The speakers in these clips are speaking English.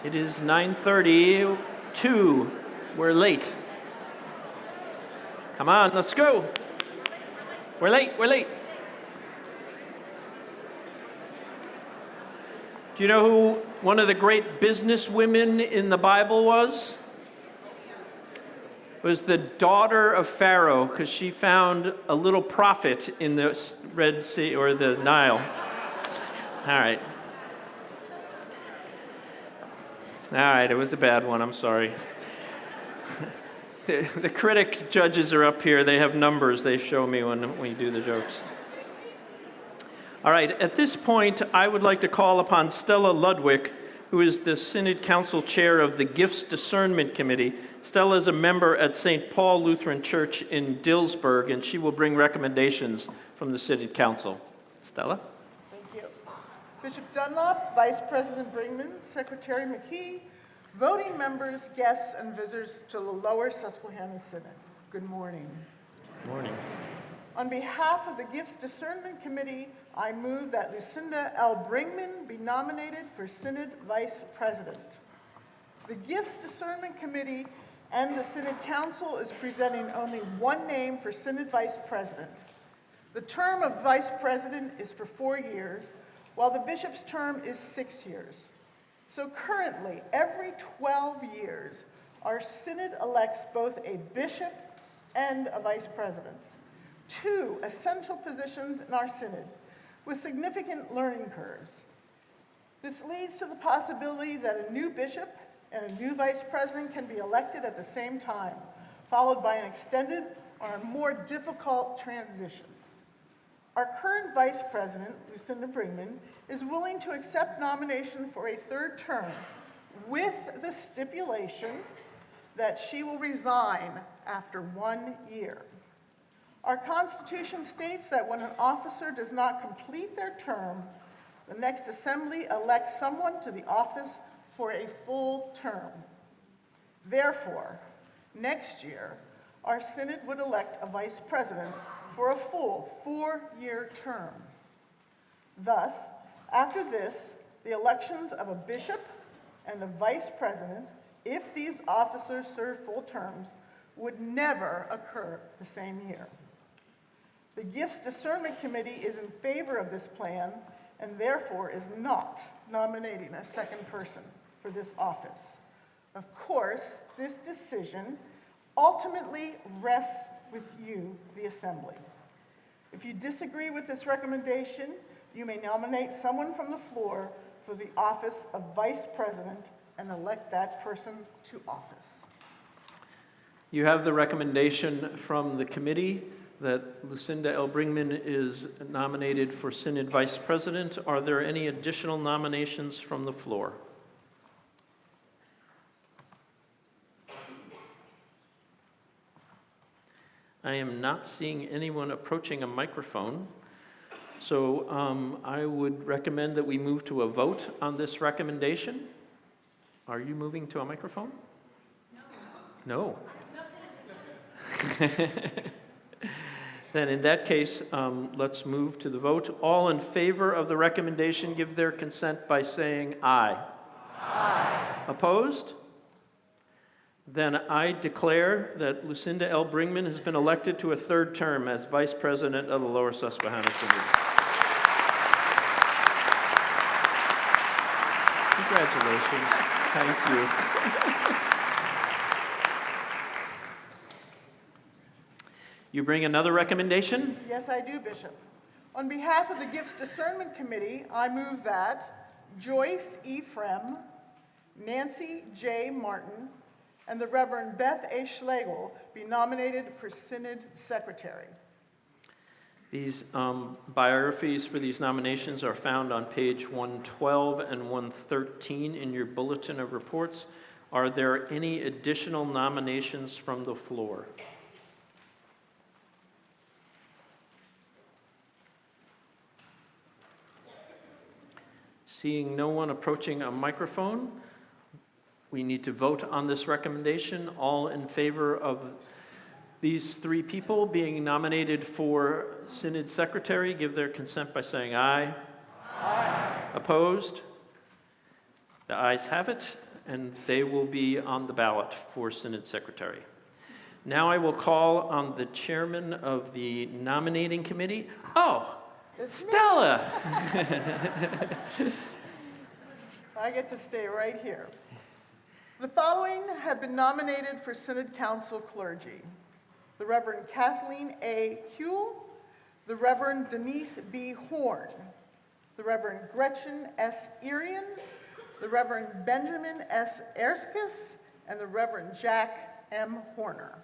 It is 9:32. We're late. Come on, let's go. We're late. Do you know who one of the great businesswomen in the Bible was? It was the daughter of Pharaoh, because she found a little prophet in the Red Sea or the Nile. All right, it was a bad one, I'm sorry. The critic judges are up here. They have numbers they show me when we do the jokes. All right, at this point, I would like to call upon Stella Ludwig, who is the Synod Council Chair of the Gifts Discernment Committee. Stella is a member at St. Paul Lutheran Church in Dillsburg, and she will bring recommendations from the Synod Council. Stella? Thank you. Bishop Dunlop, Vice President Brinkman, Secretary McKee, voting members, guests, and visitors to the Lower Susquehanna Synod. Good morning. Good morning. On behalf of the Gifts Discernment Committee, I move that Lucinda L. Brinkman be nominated for Synod Vice President. The Gifts Discernment Committee and the Synod Council is presenting only one name for Synod Vice President. The term of Vice President is for 4 years, while the bishop's term is 6 years. So currently, every 12 years, our Synod elects both a bishop and a vice president, two essential positions in our Synod with significant learning curves. This leads to the possibility that a new bishop and a new vice president can be elected at the same time, followed by an extended or a more difficult transition. Our current vice president, Lucinda Brinkman, is willing to accept nomination for a third term with the stipulation that she will resign after 1 year. Our Constitution states that when an officer does not complete their term, the next assembly elects someone to the office for a full term. Therefore, next year, our Synod would elect a vice president for a full 4-year term. Thus, after this, the elections of a bishop and a vice president, if these officers serve full terms, would never occur the same year. The Gifts Discernment Committee is in favor of this plan and therefore is not nominating a second person for this office. Of course, this decision ultimately rests with you, the Assembly. If you disagree with this recommendation, you may nominate someone from the floor for the office of Vice President and elect that person to office. You have the recommendation from the committee that Lucinda L. Brinkman is nominated for Synod Vice President. Are there any additional nominations from the floor? I am not seeing anyone approaching a microphone, so I would recommend that we move to a vote on this recommendation. Are you moving to a microphone? No. Then in that case, let's move to the vote. All in favor of the recommendation give their consent by saying aye. Aye. Opposed? Then I declare that Lucinda L. Brinkman has been elected to a third term as Vice President of the Lower Susquehanna Synod. Congratulations. Thank you. You bring another recommendation? Yes, I do, Bishop. On behalf of the Gifts Discernment Committee, I move that Joyce E. Frem, Nancy J. Martin, and the Reverend Beth A. Schlegel be nominated for Synod Secretary. These biographies for these nominations are found on page 112 and 113 in your Bulletin of Reports. Are there any additional nominations from the floor? Seeing no one approaching a microphone, we need to vote on this recommendation. All in favor of these three people being nominated for Synod Secretary give their consent by saying aye. Aye. Opposed? The ayes have it. and they will be on the ballot for Synod Secretary. Now I will call on the chairman of the nominating committee. Oh, Stella! I get to stay right here. The following have been nominated for Synod Council clergy: the Reverend Kathleen A. Huell, the Reverend Denise B. Horn, the Reverend Gretchen S. Irian, the Reverend Benjamin S. Erskis, and the Reverend Jack M. Horner.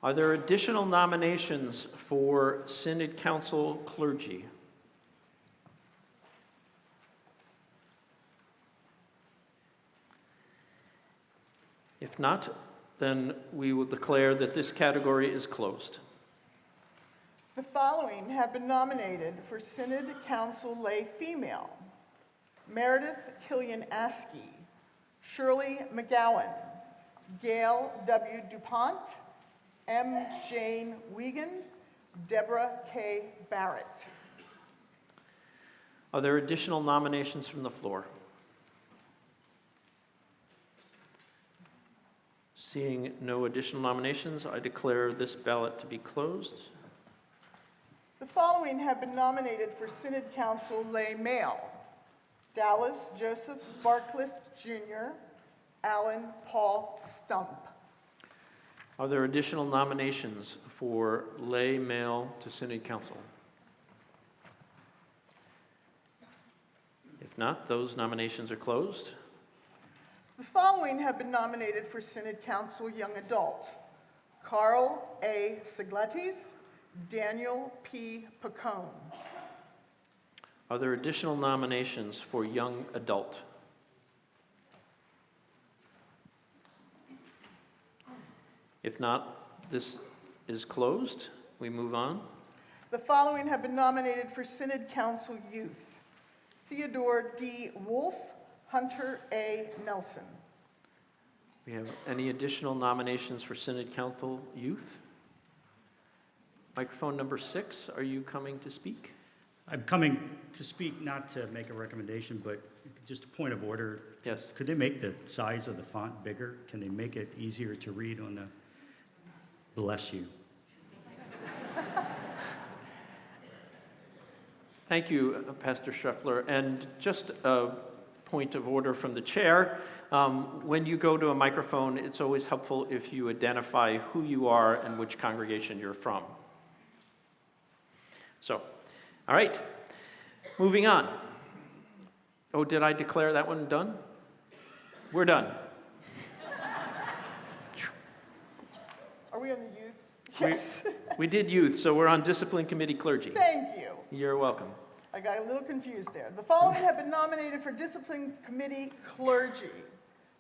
Are there additional nominations for Synod Council clergy? If not, then we will declare that this category is closed. The following have been nominated for Synod Council lay female: Meredith Killian Askey, Shirley McGowan, Gail W. DuPont, M. Jane Wiegand, Deborah K. Barrett. Are there additional nominations from the floor? Seeing no additional nominations, I declare this ballot to be closed. The following have been nominated for Synod Council lay male: Dallas Joseph Barcliffe Jr., Alan Paul Stump. Are there additional nominations for lay male to Synod Council? If not, those nominations are closed. The following have been nominated for Synod Council young adult: Carl A. Sigletis, Daniel P. Pacone. Are there additional nominations for young adult? If not, this is closed. We move on. The following have been nominated for Synod Council youth: Theodore D. Wolf, Hunter A. Nelson. We have any additional nominations for Synod Council youth? Microphone number 6, are you coming to speak? I'm coming to speak not to make a recommendation, but just a point of order. Yes. Could they make the size of the font bigger? Can they make it easier to read on the, bless you. Thank you, Pastor Scheffler. And just a point of order from the chair. When you go to a microphone, it's always helpful if you identify who you are and which congregation you're from. So, all right, moving on. Oh, did I declare that one done? We're done. Are we on the youth? Yes. We did youth, so we're on Discipline Committee clergy. Thank you. You're welcome. I got a little confused there. The following have been nominated for Discipline Committee clergy: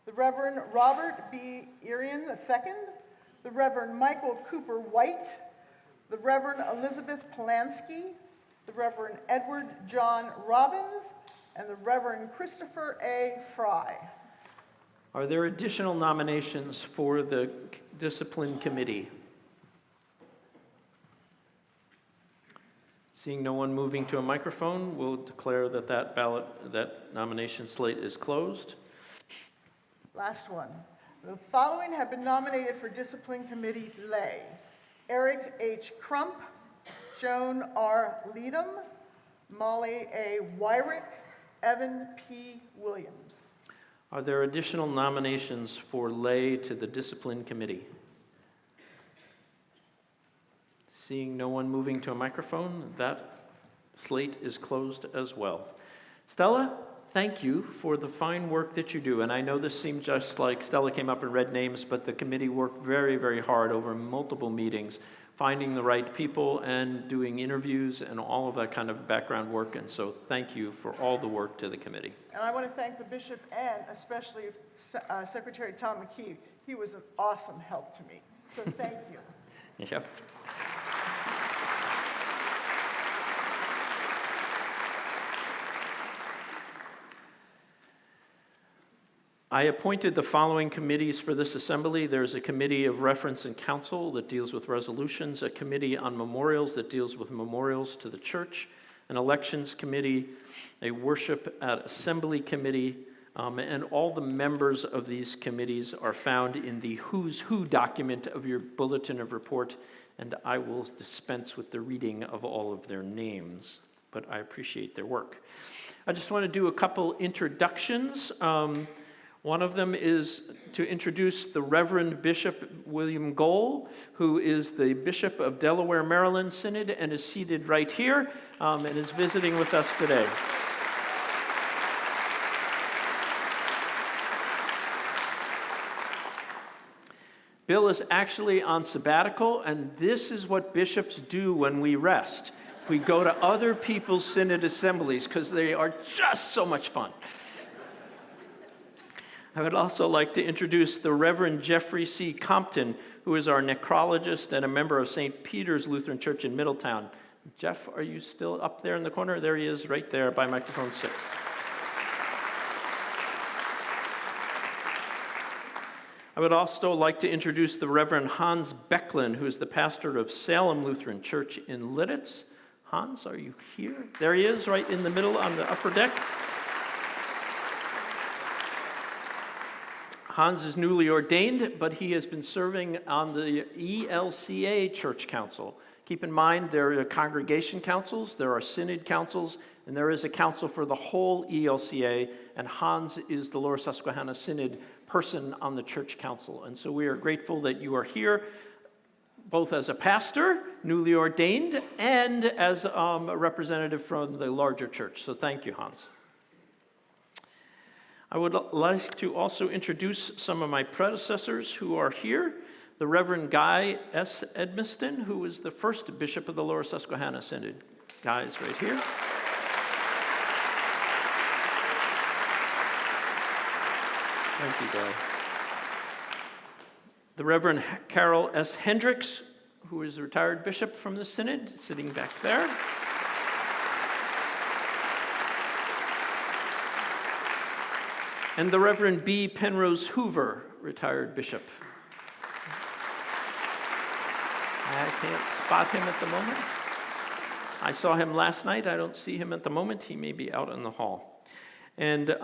the Reverend Robert B. Irian II, the Reverend Michael Cooper White, the Reverend Elizabeth Polanski, the Reverend Edward John Robbins, and the Reverend Christopher A. Fry. Are there additional nominations for the Discipline Committee? Seeing no one moving to a microphone, we'll declare that that nomination slate is closed. Last one. The following have been nominated for Discipline Committee lay: Eric H. Crump, Joan R. Leadham, Molly A. Wyrick, Evan P. Williams. Are there additional nominations for lay to the Discipline Committee? Seeing no one moving to a microphone, that slate is closed as well. Stella, thank you for the fine work that you do. And I know this seemed just like Stella came up and read names, but the committee worked very, very hard over multiple meetings, finding the right people and doing interviews and all of that kind of background work. And so thank you for all the work to the committee. And I want to thank the bishop and especially Secretary Tom McKee. He was an awesome help to me. So thank you. Yep. I appointed the following committees for this assembly. There's a committee of reference and council that deals with resolutions, a committee on memorials that deals with memorials to the church, an elections committee, a worship at assembly committee, And all the members of these committees are found in the Who's Who document of your Bulletin of Report, and I will dispense with the reading of all of their names, but I appreciate their work. I just want to do a couple introductions. One of them is to introduce the Reverend Bishop William Gohl, who is the Bishop of Delaware, Maryland Synod, and is seated right here, and is visiting with us today. Bill is actually on sabbatical, and this is what bishops do when we rest. We go to other people's synod assemblies because they are just so much fun. I would also like to introduce the Reverend Jeffrey C. Compton, who is our necrologist and a member of St. Peter's Lutheran Church in Middletown. Jeff, are you still up there in the corner? There he is, right there by microphone 6. I would also like to introduce the Reverend Hans Becklin, who is the pastor of Salem Lutheran Church in Lidditz. Hans, are you here? There he is, right in the middle on the upper deck. Hans is newly ordained, but he has been serving on the ELCA Church Council. Keep in mind, there are congregation councils, there are synod councils, and there is a council for the whole ELCA, and Hans is the Lower Susquehanna Synod person on the church council. And so we are grateful that you are here, both as a pastor, newly ordained, and as a representative from the larger church. So thank you, Hans. I would like to also introduce some of my predecessors who are here. The Reverend Guy S. Edmiston, who is the first bishop of the Lower Susquehanna Synod. Guy is right here. Thank you, Guy. The Reverend Carol S. Hendricks, who is a retired bishop from the Synod, sitting back there. And the Reverend B. Penrose Hoover, retired bishop. I can't spot him at the moment. I saw him last night. I don't see him at the moment. He may be out in the hall. And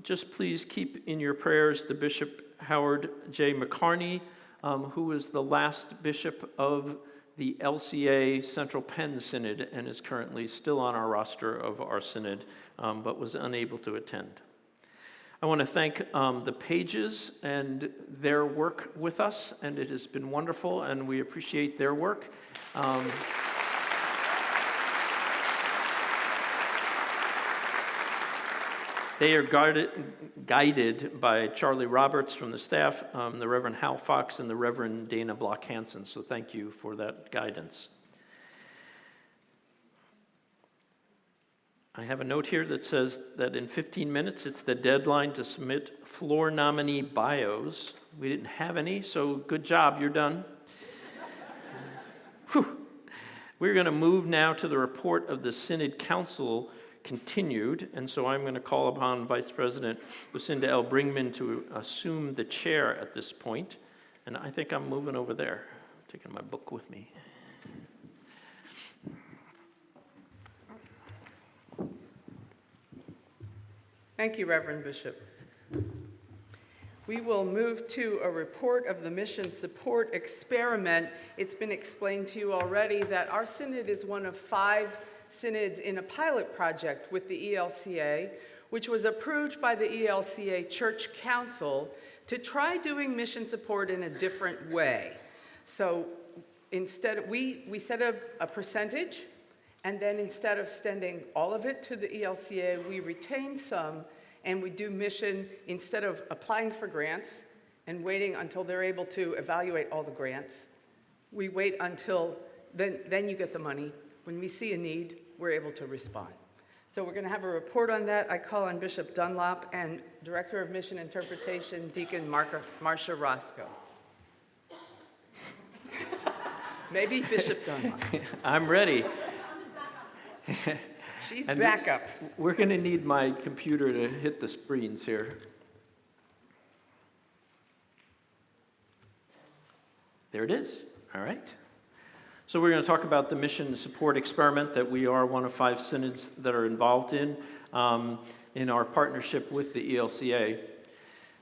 just please keep in your prayers the Bishop Howard J. McCarney, who was the last bishop of the LCA Central Penn Synod and is currently still on our roster of our synod, but was unable to attend. I want to thank the Pages and their work with us, and it has been wonderful, and we appreciate their work. They are guided by Charlie Roberts from the staff, the Reverend Hal Fox, and the Reverend Dana Block Hansen, so thank you for that guidance. I have a note here that says that in 15 minutes, it's the deadline to submit floor nominee bios. We didn't have any, so good job, you're done. We're going to move now to the report of the Synod Council continued, and so I'm going to call upon Vice President Lucinda L. Bringman to assume the chair at this point, and I think I'm moving over there, taking my book with me. Thank you, Reverend Bishop. We will move to a report of the Mission Support Experiment. It's been explained to you already that our synod is one of 5 synods in a pilot project with the ELCA, which was approved by the ELCA Church Council to try doing mission support in a different way. So instead, we set a percentage, and then instead of sending all of it to the ELCA, we retain some, and we do mission instead of applying for grants and waiting until they're able to evaluate all the grants. We wait until then you get the money. When we see a need, we're able to respond. So we're going to have a report on that. I call on Bishop Dunlop and Director of Mission Interpretation, Deacon Marcia Roscoe. Maybe Bishop Dunlop. I'm ready. She's back up. We're going to need my computer to hit the screens here. There it is. All right. So we're going to talk about the mission support experiment that we are one of 5 synods that are involved in. in our partnership with the ELCA.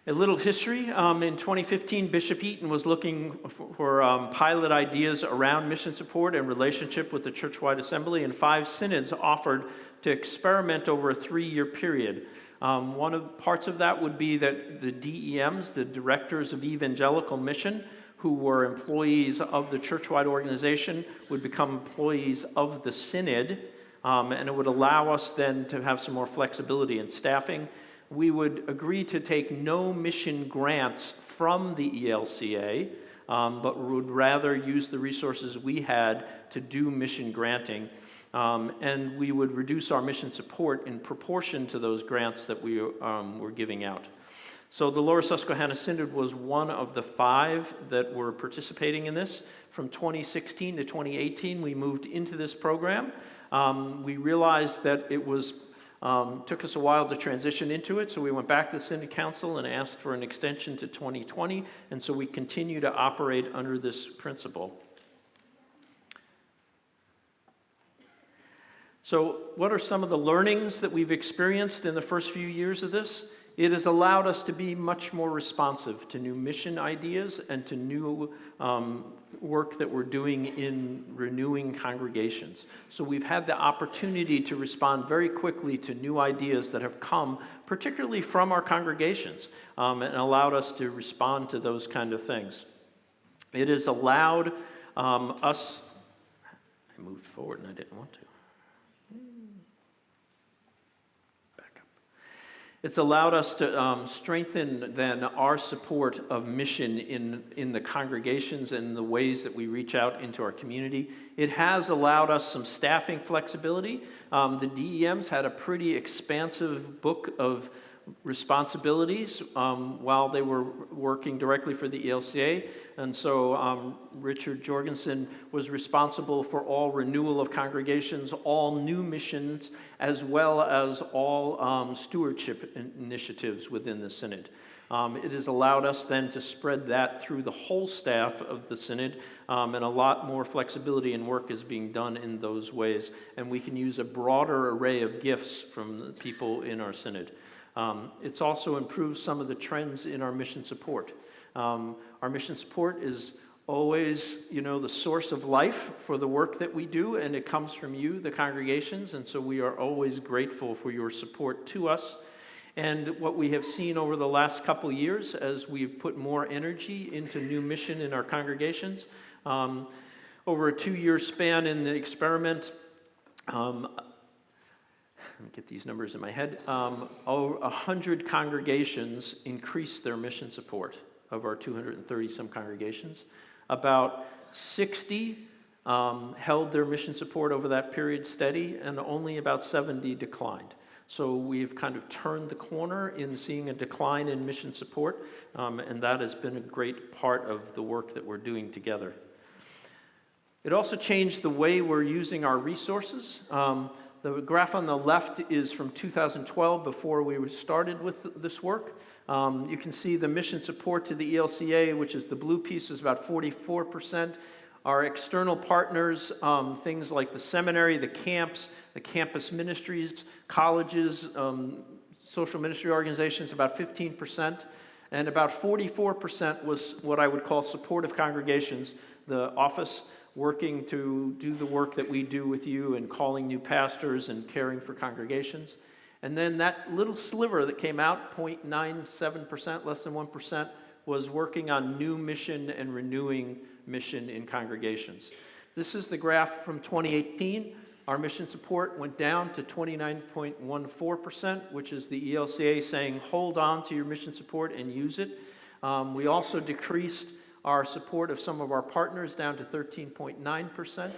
A little history. In 2015, Bishop Eaton was looking for pilot ideas around mission support and relationship with the churchwide assembly, and 5 synods offered to experiment over a 3-year period. One of the parts of that would be that the DEMs, the Directors of Evangelical Mission, who were employees of the churchwide organization, would become employees of the synod, and it would allow us then to have some more flexibility in staffing. We would agree to take no mission grants from the ELCA, but would rather use the resources we had to do mission granting. And we would reduce our mission support in proportion to those grants that we were giving out. So the Lower Susquehanna Synod was one of the 5 that were participating in this. From 2016 to 2018, we moved into this program. We realized that it was took us a while to transition into it, so we went back to the Synod Council and asked for an extension to 2020, and so we continue to operate under this principle. So what are some of the learnings that we've experienced in the first few years of this? It has allowed us to be much more responsive to new mission ideas and to new work that we're doing in renewing congregations. So we've had the opportunity to respond very quickly to new ideas that have come, particularly from our congregations, and allowed us to respond to those kind of things. It has allowed us, I moved forward and I didn't want to. It's allowed us to strengthen then our support of mission in the congregations and the ways that we reach out into our community. It has allowed us some staffing flexibility. The DEMs had a pretty expansive book of responsibilities while they were working directly for the ELCA. And so Richard Jorgensen was responsible for all renewal of congregations, all new missions, as well as all stewardship initiatives within the Synod. It has allowed us then to spread that through the whole staff of the Synod, and a lot more flexibility and work is being done in those ways. And we can use a broader array of gifts from the people in our Synod. It's also improved some of the trends in our mission support. Our mission support is always, the source of life for the work that we do, and it comes from you, the congregations, and so we are always grateful for your support to us. And what we have seen over the last couple years as we've put more energy into new mission in our congregations, over a 2-year span in the experiment, let me get these numbers in my head. 100 congregations increased their mission support of our 230-some congregations. About 60 held their mission support over that period steady, and only about 70 declined. So we've kind of turned the corner in seeing a decline in mission support, and that has been a great part of the work that we're doing together. It also changed the way we're using our resources. The graph on the left is from 2012, before we started with this work. You can see the mission support to the ELCA, which is the blue piece, is about 44%. Our external partners, things like the seminary, the camps, the campus ministries, colleges, social ministry organizations, about 15%. And about 44% was what I would call supportive congregations, the office working to do the work that we do with you and calling new pastors and caring for congregations. And then that little sliver that came out, 0.97%, less than 1%, was working on new mission and renewing mission in congregations. This is the graph from 2018. Our mission support went down to 29.14%, which is the ELCA saying, hold on to your mission support and use it. We also decreased our support of some of our partners down to 13.9%.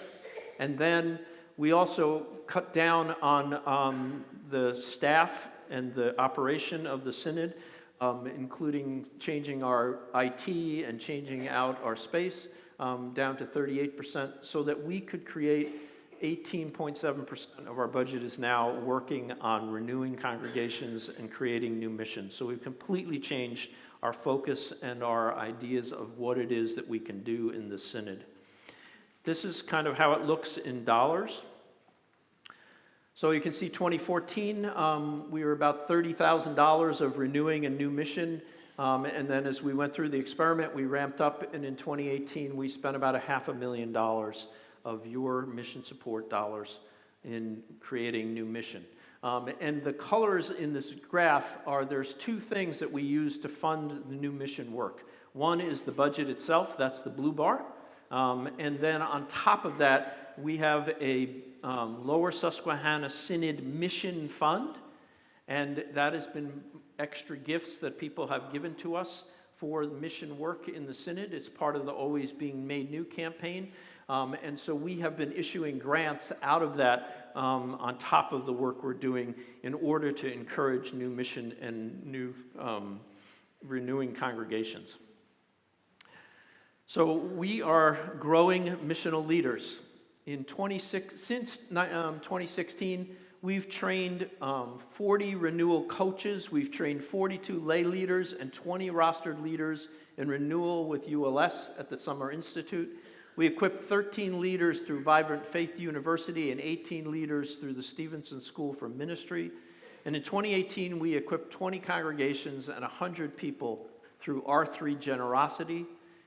And then we also cut down on the staff and the operation of the Synod, including changing our IT and changing out our space down to 38%, so that we could create 18.7% of our budget is now working on renewing congregations and creating new missions. So we've completely changed our focus and our ideas of what it is that we can do in the Synod. This is kind of how it looks in dollars. So you can see 2014, we were about $30,000 of renewing a new mission. And then as we went through the experiment, we ramped up. And in 2018, we spent about $500,000 of your mission support dollars in creating new mission. And the colors in this graph are, there's two things that we use to fund the new mission work. One is the budget itself, that's the blue bar. And then on top of that, we have a Lower Susquehanna Synod Mission Fund, and that has been extra gifts that people have given to us for mission work in the Synod. It's part of the Always Being Made New campaign. And so we have been issuing grants out of that on top of the work we're doing in order to encourage new mission and new renewing congregations. So we are growing missional leaders. Since 2016, we've trained 40 renewal coaches, we've trained 42 lay leaders and 20 rostered leaders in renewal with ULS at the Summer Institute. We equipped 13 leaders through Vibrant Faith University and 18 leaders through the Stevenson School for Ministry. And in 2018, we equipped 20 congregations and 100 people through R3 Generosity.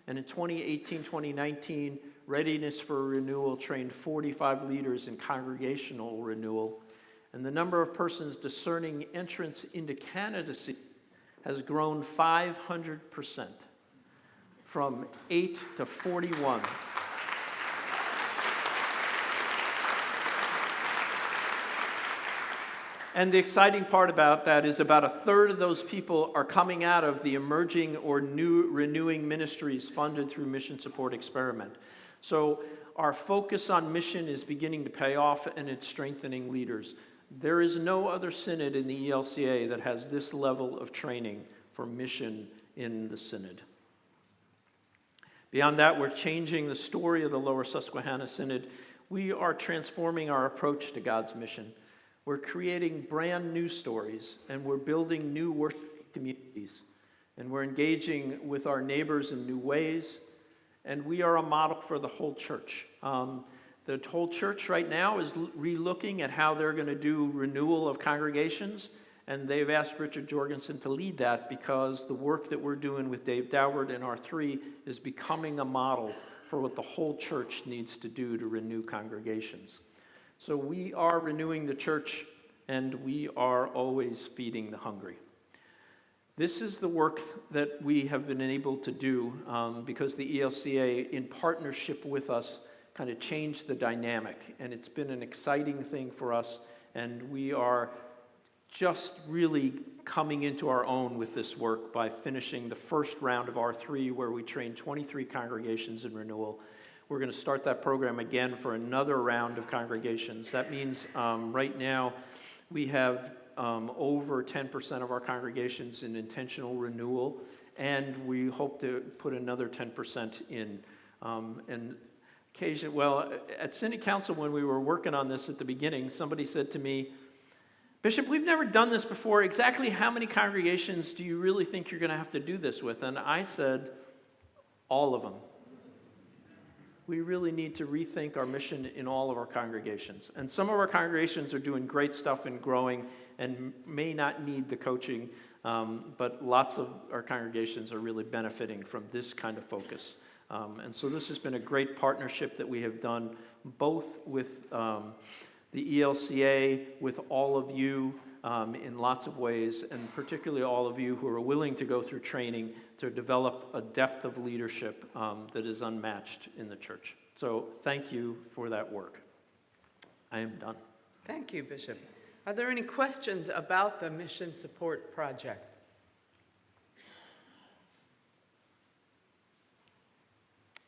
And in 2018-2019, Readiness for Renewal trained 45 leaders in congregational renewal. And the number of persons discerning entrance into candidacy has grown 500%, from 8 to 41. And the exciting part about that is about a third of those people are coming out of the emerging or new renewing ministries funded through Mission Support Experiment. So our focus on mission is beginning to pay off, and it's strengthening leaders. There is no other synod in the ELCA that has this level of training for mission in the synod. Beyond that, we're changing the story of the Lower Susquehanna Synod. We are transforming our approach to God's mission. We're creating brand new stories, and we're building new worship communities, and we're engaging with our neighbors in new ways, and we are a model for the whole church. The whole church right now is re-looking at how they're going to do renewal of congregations, and they've asked Richard Jorgensen to lead that because the work that we're doing with Dave Doward and R3 is becoming a model for what the whole church needs to do to renew congregations. So we are renewing the church, and we are always feeding the hungry. This is the work that we have been able to do because the ELCA, in partnership with us, kind of changed the dynamic, and it's been an exciting thing for us, and we are just really coming into our own with this work by finishing the first round of R3, where we trained 23 congregations in renewal. We're going to start that program again for another round of congregations. That means right now we have over 10% of our congregations in intentional renewal, and we hope to put another 10% in. And occasion, well, at Synod Council, when we were working on this at the beginning, somebody said to me, "Bishop, we've never done this before. Exactly how many congregations do you really think you're going to have to do this with?" And I said, all of them. We really need to rethink our mission in all of our congregations. And some of our congregations are doing great stuff and growing and may not need the coaching, but lots of our congregations are really benefiting from this kind of focus. And so this has been a great partnership that we have done both with the ELCA, with all of you in lots of ways, and particularly all of you who are willing to go through training to develop a depth of leadership that is unmatched in the church. So thank you for that work. I am done. Thank you, Bishop. Are there any questions about the Mission Support Project?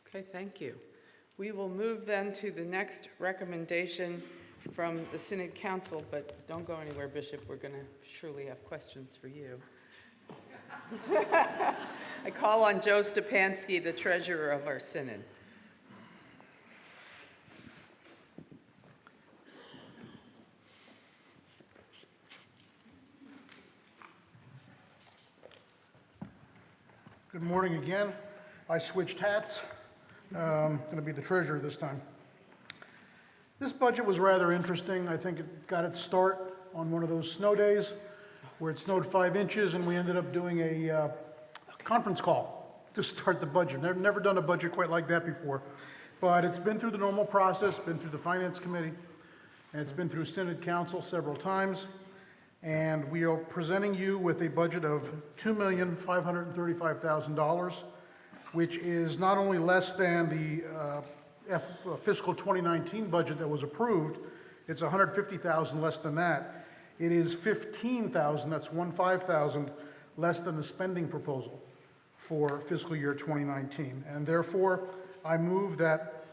Okay, thank you. We will move then to the next recommendation from the Synod Council, but don't go anywhere, Bishop. We're going to surely have questions for you. I call on Joe Stepanski, the treasurer of our Synod. Good morning again. I switched hats. I'm going to be the treasurer this time. This budget was rather interesting. I think it got its start on one of those snow days where it snowed 5 inches and we ended up doing a conference call to start the budget. Never done a budget quite like that before. But it's been through the normal process, been through the Finance Committee, and it's been through Synod Council several times. And we are presenting you with a budget of $2,535,000, which is not only less than the fiscal 2019 budget that was approved, it's $150,000 less than that. It is $15,000, that's 15,000 less than the spending proposal for fiscal year 2019. And therefore, I move that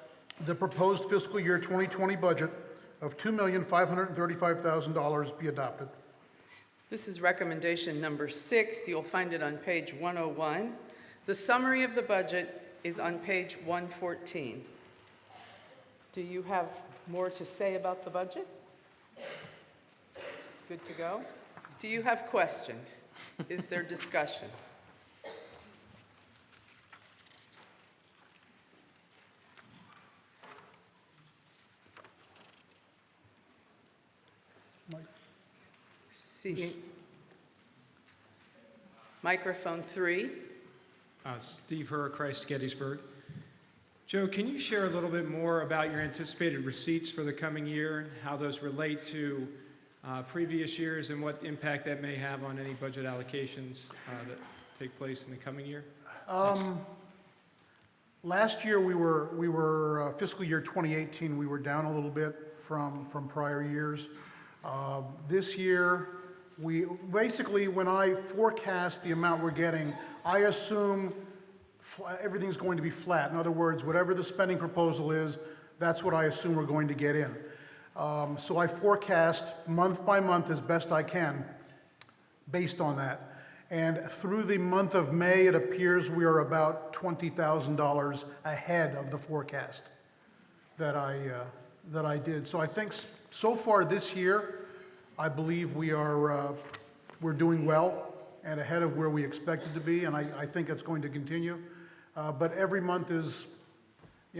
the proposed fiscal year 2020 budget of $2,535,000 be adopted. This is recommendation number 6. You'll find it on page 101. The summary of the budget is on page 114. Do you have more to say about the budget? Good to go? Do you have questions? Is there discussion? Seeing microphone 3. Steve Herr, Christ Gettysburg. Joe, can you share a little bit more about your anticipated receipts for the coming year, how those relate to previous years, and what impact that may have on any budget allocations that take place in the coming year? Last year, we were fiscal year 2018, we were down a little bit from prior years. This year, we basically, when I forecast the amount we're getting, I assume everything's going to be flat. In other words, whatever the spending proposal is, that's what I assume we're going to get in. So I forecast month by month as best I can based on that. And through the month of May, it appears we are about $20,000 ahead of the forecast that I did. So I think so far this year, I believe we're doing well and ahead of where we expected to be, and I think it's going to continue. But every month is,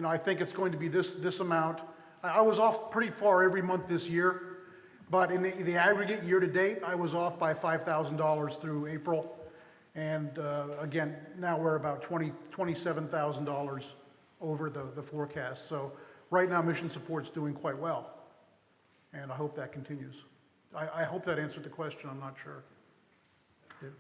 I think it's going to be this amount. I was off pretty far every month this year, but in the aggregate year to date, I was off by $5,000 through April. And again, now we're about $27,000 over the forecast. So right now, mission support's doing quite well, and I hope that continues. I hope that answered the question. I'm not sure. Yeah.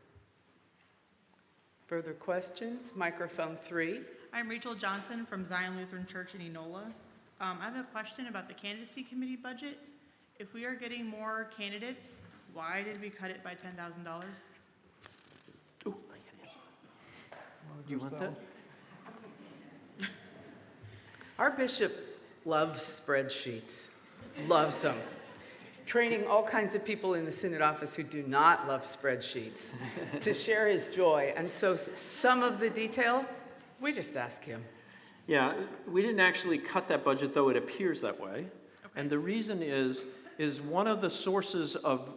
Further questions? Microphone 3. I'm Rachel Johnson from Zion Lutheran Church in Enola. I have a question about the candidacy committee budget. If we are getting more candidates, why did we cut it by $10,000? Ooh, I can answer. Do you want that? Our bishop loves spreadsheets, loves them. He's training all kinds of people in the Synod office who do not love spreadsheets to share his joy. And so some of the detail, we just ask him. Yeah, we didn't actually cut that budget, though it appears that way. Okay. And the reason is one of the sources of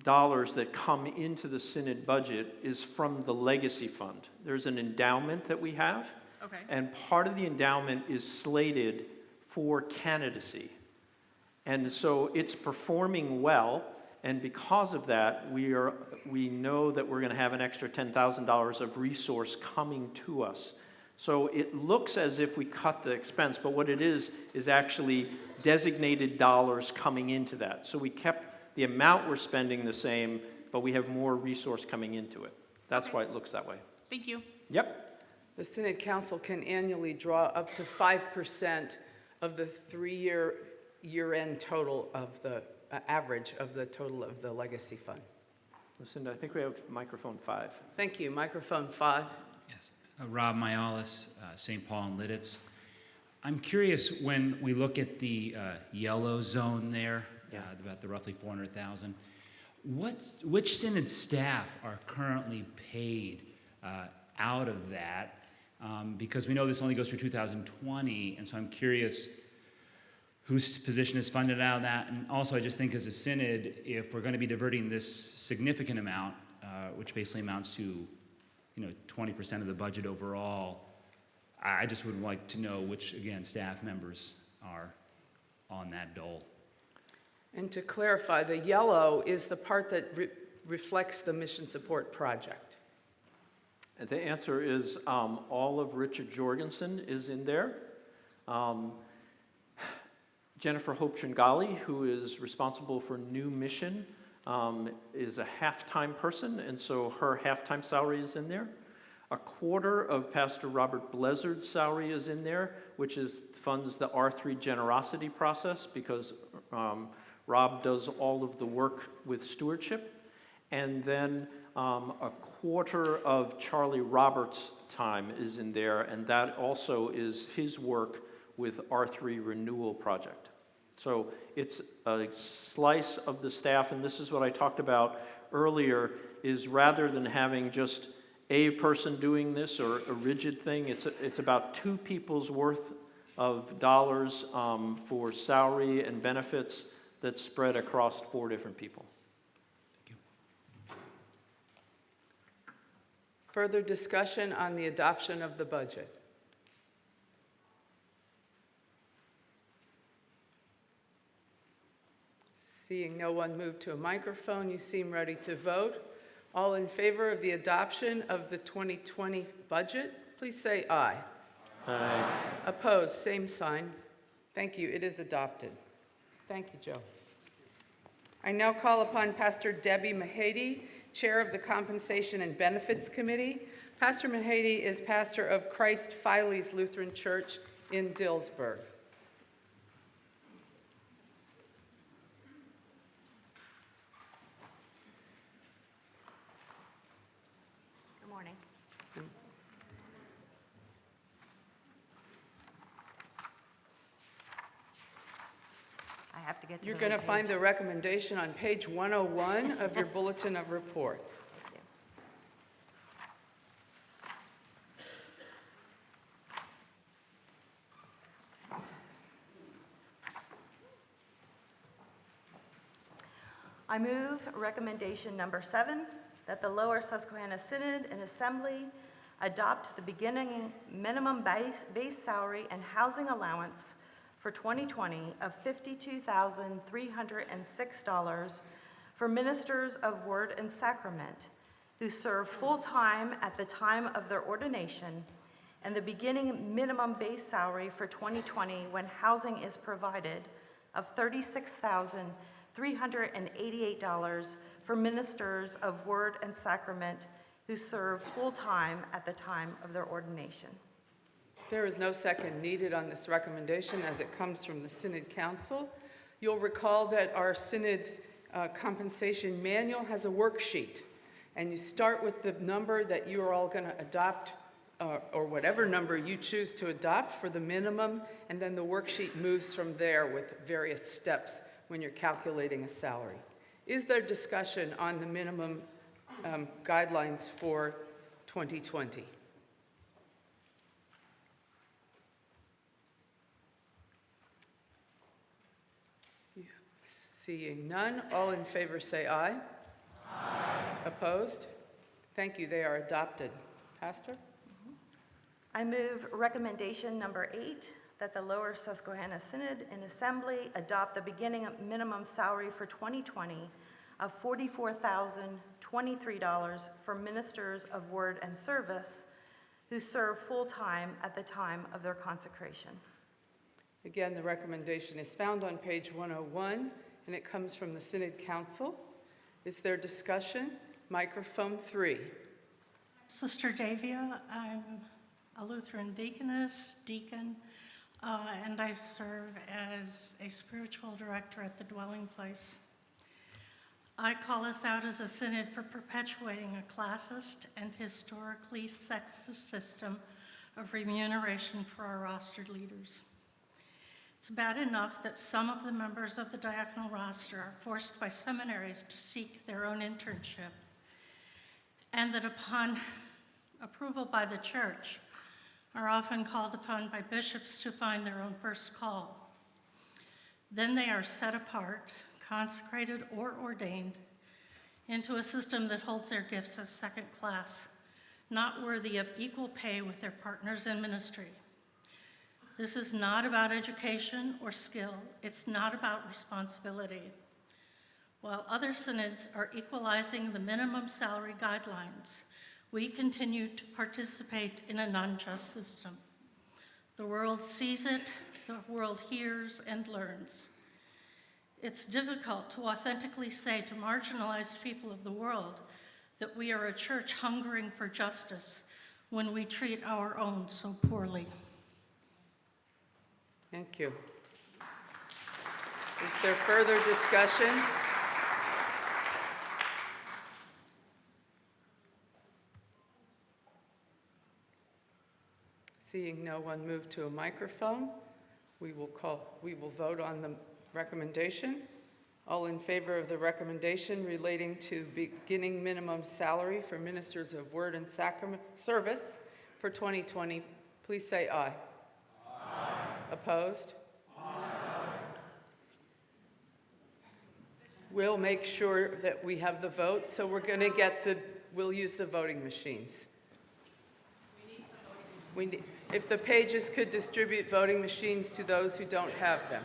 dollars that come into the Synod budget is from the legacy fund. There's an endowment that we have. Okay. And part of the endowment is slated for candidacy. And so it's performing well, and because of that, we know that we're going to have an extra $10,000 of resource coming to us. So it looks as if we cut the expense, but what it is actually designated dollars coming into that. So we kept the amount we're spending the same, but we have more resource coming into it. That's Okay. why it looks that way. Thank you. Yep. The Synod Council can annually draw up to 5% of the 3-year year-end total of the average of the total of the legacy fund. Lucinda, I think we have microphone 5. Thank you. Microphone 5. Yes, Rob Myalis, St. Paul and Lidditz. I'm curious, when we look at the yellow zone there, about the roughly 400,000, which Synod staff are currently paid out of that? Because we know this only goes through 2020, and so I'm curious whose position is funded out of that. And also, I just think as a Synod, if we're going to be diverting this significant amount, which basically amounts to 20% of the budget overall, I just would like to know which, again, staff members are on that dole. And to clarify, the yellow is the part that reflects the mission support project. And the answer is all of Richard Jorgensen is in there. Jennifer Hope Chingali, who is responsible for New Mission, is a half-time person, and so her half-time salary is in there. A quarter of Pastor Robert Blezard's salary is in there, which funds the R3 generosity process, because Rob does all of the work with stewardship. And then a quarter of Charlie Roberts' time is in there, and that also is his work with R3 Renewal Project. So it's a slice of the staff, and this is what I talked about earlier, is rather than having just a person doing this or a rigid thing, it's about 2 people's worth of dollars for salary and benefits that's spread across 4 different people. Thank you. Further discussion on the adoption of the budget? Seeing no one move to a microphone, you seem ready to vote. All in favor of the adoption of the 2020 budget, please say aye. Aye. Opposed, same sign. Thank you, it is adopted. Thank you, Joe. I now call upon Pastor Debbie Mahady, Chair of the Compensation and Benefits Committee. Pastor Mahady is pastor of Christ Filey's Lutheran Church in Dillsburg. Good morning. I have to get to You're the going to right find page. the recommendation on page 101 of your Bulletin of Reports. Thank you. I move recommendation number 7, that the Lower Susquehanna Synod and Assembly adopt the beginning minimum base salary and housing allowance for 2020 of $52,306 for ministers of Word and Sacrament who serve full-time at the time of their ordination, and the beginning minimum base salary for 2020 when housing is provided of $36,388 for ministers of Word and Sacrament who serve full-time at the time of their ordination. There is no second needed on this recommendation as it comes from the Synod Council. You'll recall that our Synod's compensation manual has a worksheet, and you start with the number that you are all going to adopt, or whatever number you choose to adopt for the minimum, and then the worksheet moves from there with various steps when you're calculating a salary. Is there discussion on the minimum guidelines for 2020? Seeing none, all in favor say aye. Aye. Opposed? Thank you, they are adopted. Pastor? I move recommendation number 8, that the Lower Susquehanna Synod and Assembly adopt the beginning minimum salary for 2020 of $44,023 for ministers of Word and Service who serve full-time at the time of their consecration. Again, the recommendation is found on page 101, and it comes from the Synod Council. Is there discussion? Microphone 3. Sister Davia, I'm a Lutheran deaconess, deacon, and I serve as a spiritual director at the dwelling place. I call us out as a synod for perpetuating a classist and historically sexist system of remuneration for our rostered leaders. It's bad enough that some of the members of the diaconal roster are forced by seminaries to seek their own internship, and that upon approval by the church, are often called upon by bishops to find their own first call. Then they are set apart, consecrated or ordained, into a system that holds their gifts as second class, not worthy of equal pay with their partners in ministry. This is not about education or skill. It's not about responsibility. While other synods are equalizing the minimum salary guidelines, we continue to participate in an unjust system. The world sees it, the world hears and learns. It's difficult to authentically say to marginalized people of the world that we are a church hungering for justice when we treat our own so poorly. Thank you. Is there further discussion? Seeing no one move to a microphone, we will vote on the recommendation. All in favor of the recommendation relating to beginning minimum salary for ministers of word and sacrament service for 2020, please say aye. Aye. Opposed? Aye. We'll make sure that we have the vote, so we'll use the voting machines. If the pages could distribute voting machines to those who don't have them.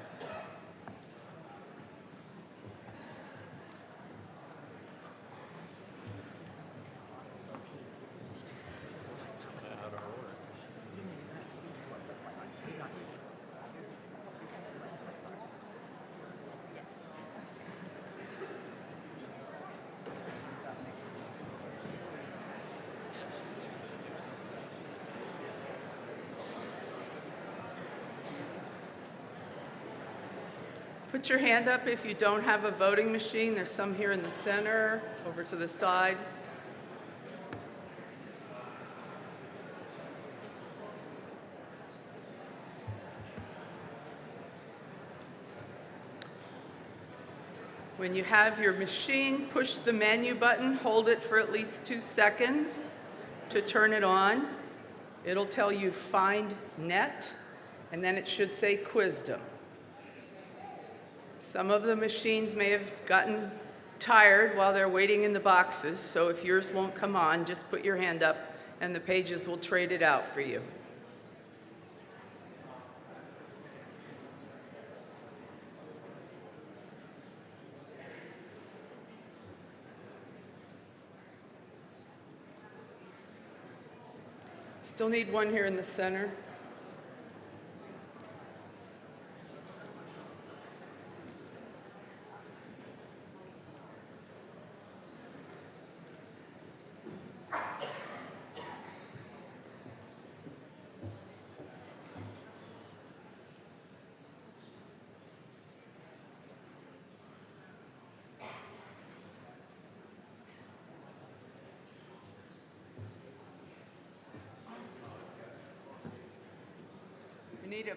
Put your hand up if you don't have a voting machine. There's some here in the center, over to the side. When you have your machine, push the menu button, hold it for at least 2 seconds to turn it on. It'll tell you Find Net, and then it should say Quizdom. Some of the machines may have gotten tired while they're waiting in the boxes, so if yours won't come on, just put your hand up and the pages will trade it out for you. Still need one here in the center. You need a...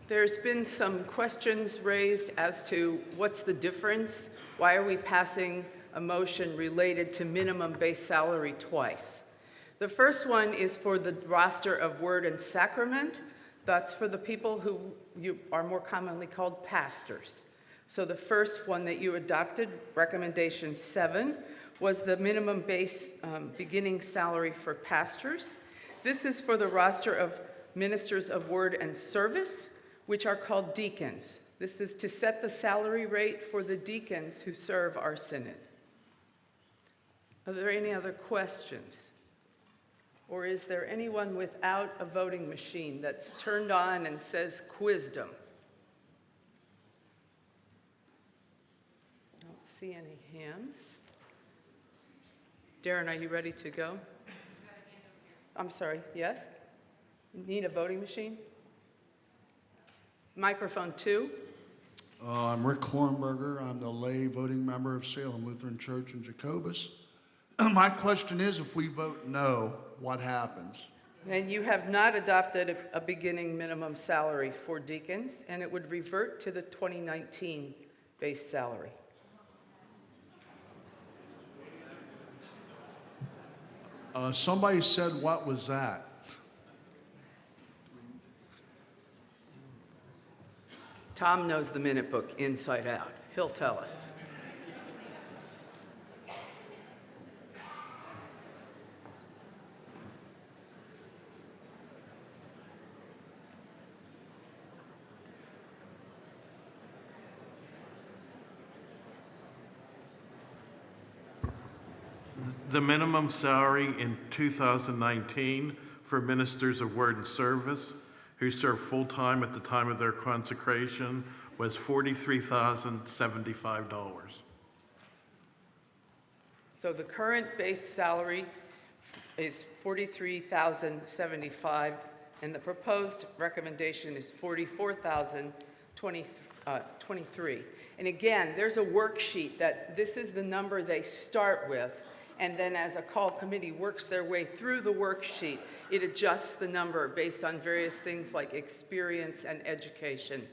There's been some questions raised as to what's the difference? Why are we passing a motion related to minimum base salary twice? The first one is for the roster of word and sacrament. That's for the people who are more commonly called pastors. So the first one that you adopted, recommendation 7, was the minimum base beginning salary for pastors. This is for the roster of ministers of word and service, which are called deacons. This is to set the salary rate for the deacons who serve our synod. Are there any other questions? Or is there anyone without a voting machine that's turned on and says Quizdom? I don't see any hands. Darren, are you ready to go? I'm sorry, yes? Need a voting machine? Microphone 2. I'm Rick Hornberger. I'm the lay voting member of Salem Lutheran Church in Jacobus. My question is, if we vote no, what happens? And you have not adopted a beginning minimum salary for deacons, and it would revert to the 2019 base salary. Somebody said, what was that? Tom knows the minute book inside out. He'll tell us. The minimum salary in 2019 for ministers of word and service who serve full-time at the time of their consecration was $43,075. So the current base salary is $43,075, and the proposed recommendation is $44,023. And again, there's a worksheet that this is the number they start with, and then as a call committee works their way through the worksheet, it adjusts the number based on various things like experience and education.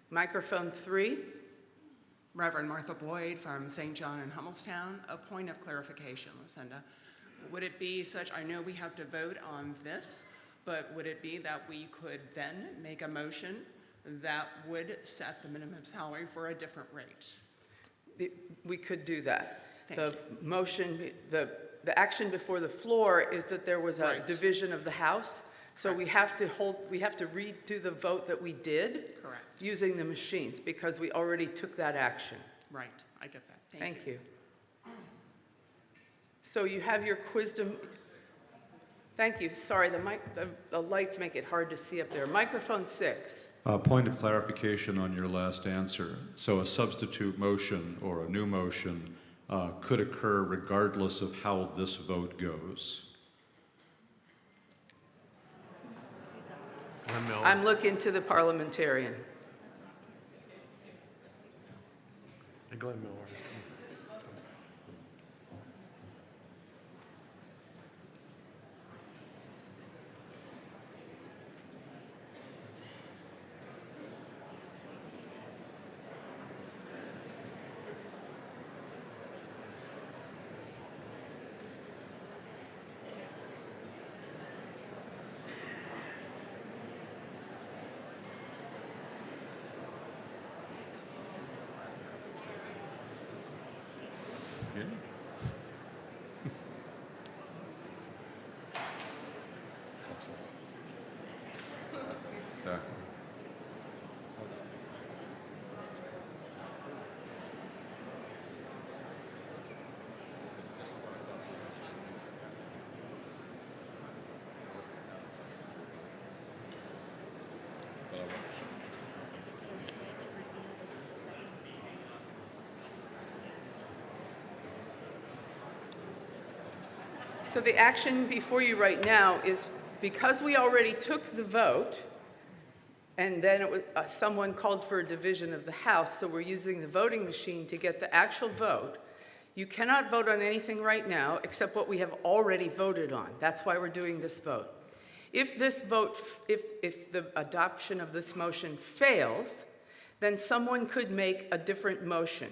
Microphone 3. Reverend Martha Boyd from St. John in Hummelstown. A point of clarification, Lucinda. Would it be such, I know we have to vote on this, but would it be that we could then make a motion that would set the minimum salary for a different rate? We could do that. Thank The motion, the action before the floor is that there was a Right. division of the House. So we have to redo the vote that we did. Correct. Using the machines because we already took that action. Right, I get that. Thank you. So you have your wisdom. Thank you. Sorry, the lights make it hard to see up there. Microphone 6. Point of clarification on your last answer. So a substitute motion or a new motion could occur regardless of how this vote goes. I'm looking to the parliamentarian. Glenn Miller. Exactly. So the action before you right now is because we already took the vote, and then it was, someone called for a division of the House, so we're using the voting machine to get the actual vote. You cannot vote on anything right now except what we have already voted on. That's why we're doing this vote. If this vote, if the adoption of this motion fails, then someone could make a different motion.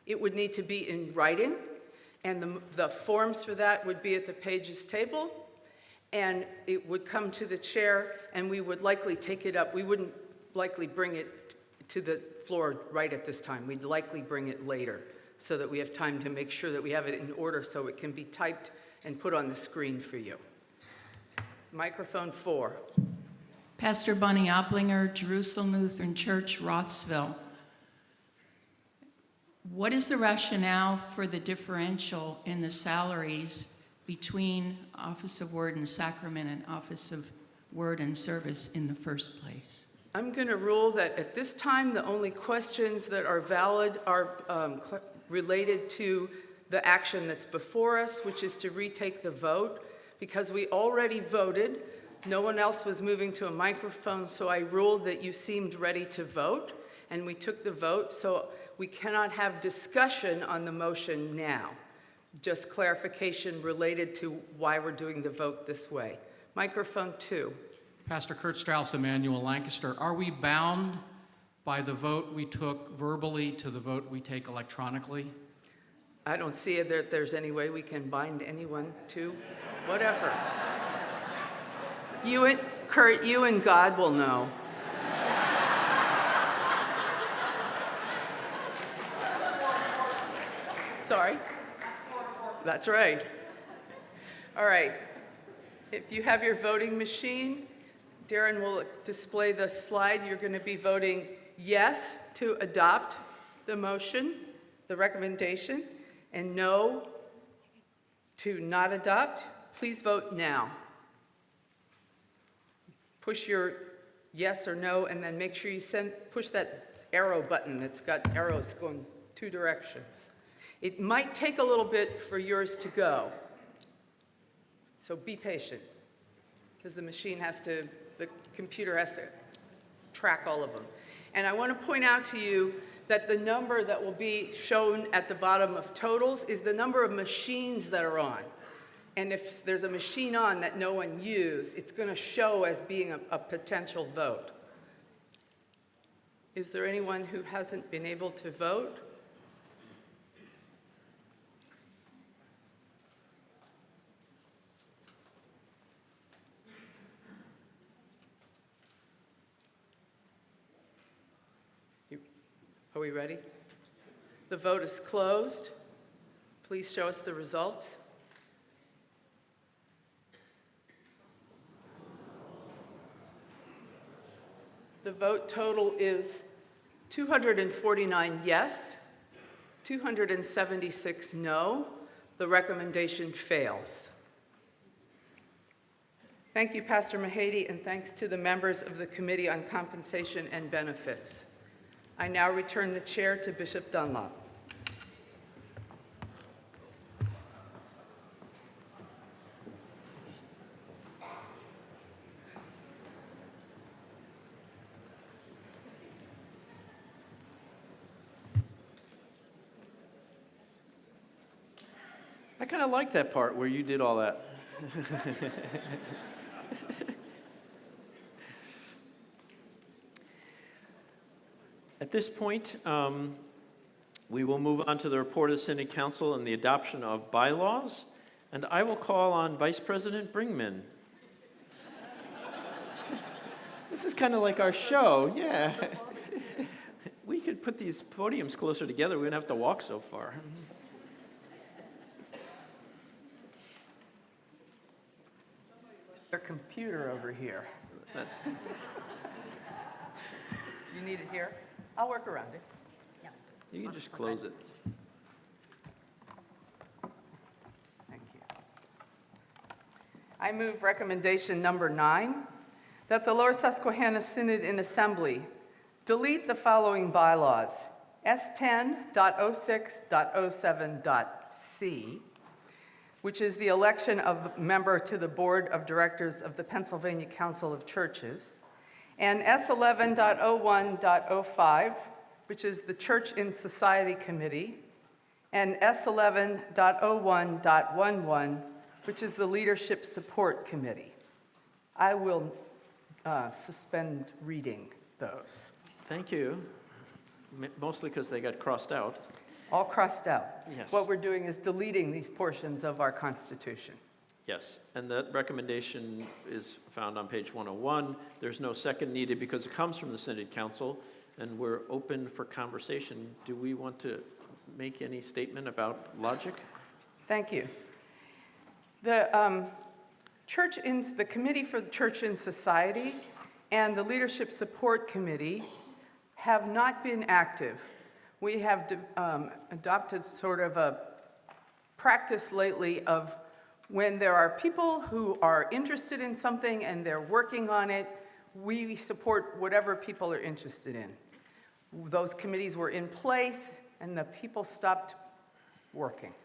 It would need to be in writing, and the forms for that would be at the pages table, and it would come to the chair, and we would likely take it up. We wouldn't likely bring it to the floor right at this time. We'd likely bring it later so that we have time to make sure that we have it in order so it can be typed and put on the screen for you. Microphone 4. Pastor Bunny Oplinger, Jerusalem Lutheran Church, Rothsville. What is the rationale for the differential in the salaries between Office of Word and Sacrament and Office of Word and Service in the first place? I'm going to rule that at this time, the only questions that are valid are related to the action that's before us, which is to retake the vote. Because we already voted, no one else was moving to a microphone, so I ruled that you seemed ready to vote, and we took the vote, so we cannot have discussion on the motion now. Just clarification related to why we're doing the vote this way. Microphone 2. Pastor Kurt Strauss, Emmanuel, Lancaster. Are we bound by the vote we took verbally to the vote we take electronically? I don't see that there's any way we can bind anyone to whatever. Kurt, you and God will know. Sorry? That's right. All right. If you have your voting machine, Darren will display the slide. You're going to be voting yes to adopt the motion, the recommendation, and no to not adopt. Please vote now. Push your yes or no, and then make sure you push that arrow button that's got arrows going 2 directions. It might take a little bit for yours to go, so be patient, because the computer has to track all of them. And I want to point out to you that the number that will be shown at the bottom of totals is the number of machines that are on. And if there's a machine on that no one used, it's going to show as being a potential vote. Is there anyone who hasn't been able to vote? Are we ready? The vote is closed. Please show us the results. The vote total is 249 yes, 276 no. The recommendation fails. Thank you, Pastor Mahady, and thanks to the members of the Committee on Compensation and Benefits. I now return the chair to Bishop Dunlop. I kind of like that part where you did all that. At this point, we will move on to the report of the Synod Council and the adoption of bylaws, and I will call on Vice President Brinkman. This is kind of like our show, yeah. We could put these podiums closer together. We wouldn't have to walk so far. Their computer over here. You need it here? I'll work around it. Yeah. You can just close it. Thank you. I move recommendation number 9, that the Lower Susquehanna Synod in Assembly delete the following bylaws: S10.06.07.c, which is the election of a member to the Board of Directors of the Pennsylvania Council of Churches, and S11.01.05, which is the Church in Society Committee, and S11.01.11, which is the Leadership Support Committee. I will suspend reading those. Thank you. Mostly because they got crossed out. All crossed out. Yes. What we're doing is deleting these portions of our Constitution. Yes, and that recommendation is found on page 101. There's no second needed because it comes from the Synod Council, and we're open for conversation. Do we want to make any statement about logic? Thank you. The Committee for the Church in Society and the Leadership Support Committee have not been active. We have adopted sort of a practice lately of when there are people who are interested in something and they're working on it, we support whatever people are interested in. Those committees were in place and the people stopped working.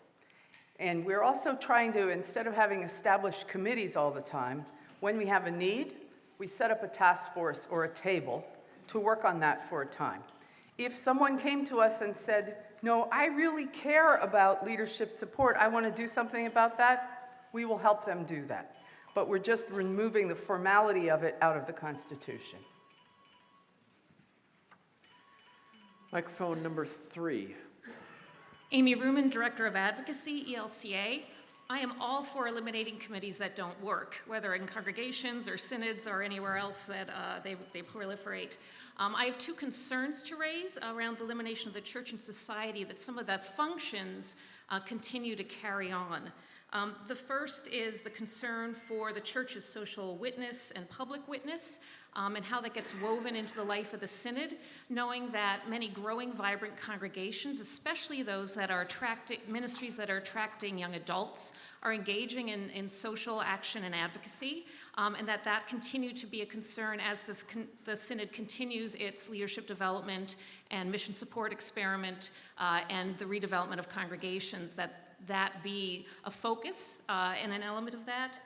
And we're also trying to, instead of having established committees all the time, when we have a need, we set up a task force or a table to work on that for a time. If someone came to us and said, no, I really care about leadership support, I want to do something about that, we will help them do that. But we're just removing the formality of it out of the Constitution. Microphone number 3. Amy Ruman, Director of Advocacy, ELCA. I am all for eliminating committees that don't work, whether in congregations or synods or anywhere else that they proliferate. I have 2 concerns to raise around the elimination of the church and society, that some of the functions continue to carry on. The first is the concern for the church's social witness and public witness, and how that gets woven into the life of the Synod, knowing that many growing, vibrant congregations, especially those that are attracting, ministries that are attracting young adults, are engaging in social action and advocacy, and that continue to be a concern as the Synod continues its leadership development and mission support experiment and the redevelopment of congregations, that be a focus and an element of that.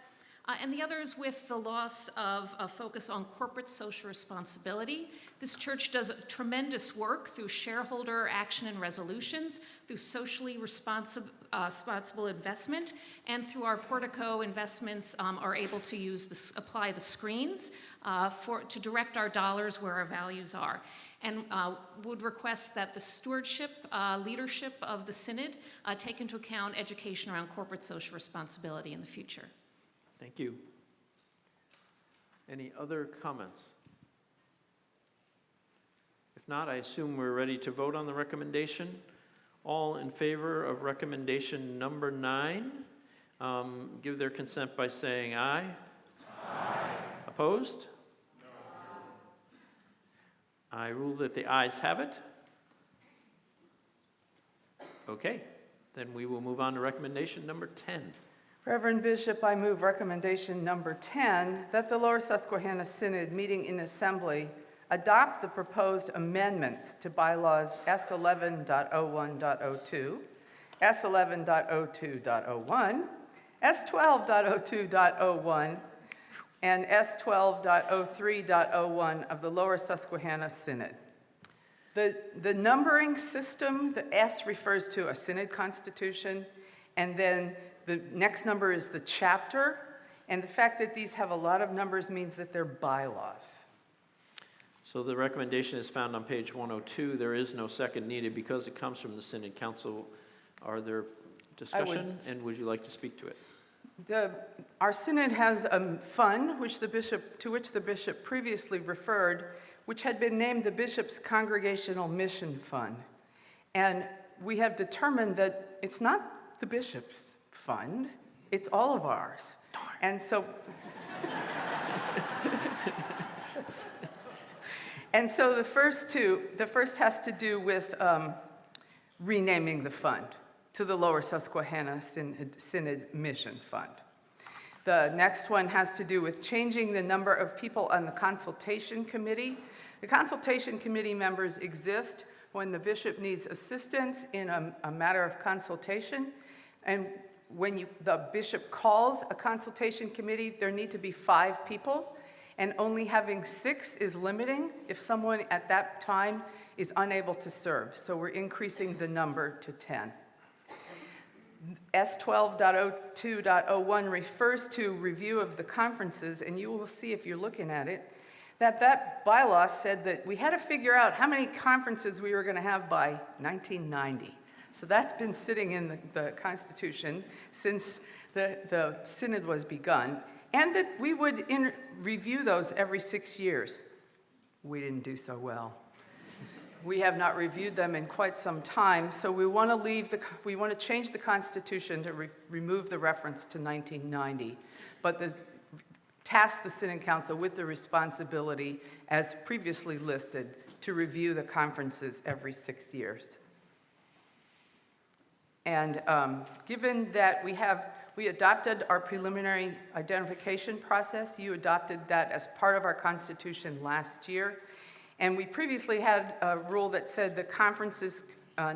And the other is with the loss of a focus on corporate social responsibility. This church does tremendous work through shareholder action and resolutions, through socially responsible investment, and through our portico investments are able to apply the screens to direct our dollars where our values are. And would request that the stewardship, leadership of the Synod take into account education around corporate social responsibility in the future. Thank you. Any other comments? If not, I assume we're ready to vote on the recommendation. All in favor of recommendation number 9, give their consent by saying aye. Aye. Opposed? No. I rule that the ayes have it. Okay, then we will move on to recommendation number 10. Reverend Bishop, I move recommendation number 10, that the Lower Susquehanna Synod meeting in assembly adopt the proposed amendments to bylaws S11.01.02, S11.02.01, S12.02.01, and S12.03.01 of the Lower Susquehanna Synod. The numbering system, the S refers to a Synod constitution, and then the next number is the chapter, and the fact that these have a lot of numbers means that they're bylaws. So the recommendation is found on page 102. There is no second needed because it comes from the Synod Council. Are there discussion, and would you like to speak to it? Our Synod has a fund to which the bishop previously referred, which had been named the Bishop's Congregational Mission Fund. And we have determined that it's not the bishop's fund, it's all of ours. And so, the first has to do with renaming the fund to the Lower Susquehanna Synod Mission Fund. The next one has to do with changing the number of people on the consultation committee. The consultation committee members exist when the bishop needs assistance in a matter of consultation. And when the bishop calls a consultation committee, there need to be 5 people, and only having 6 is limiting if someone at that time is unable to serve. So we're increasing the number to 10. S12.02.01 refers to review of the conferences, and you will see if you're looking at it, that bylaw said that we had to figure out how many conferences we were going to have by 1990. So that's been sitting in the Constitution since the Synod was begun, and that we would review those every 6 years. We didn't do so well. We have not reviewed them in quite some time, so we want to change the Constitution to remove the reference to 1990, but task the Synod Council with the responsibility, as previously listed, to review the conferences every 6 years. And given that we adopted our preliminary identification process, you adopted that as part of our Constitution last year, and we previously had a rule that said the conferences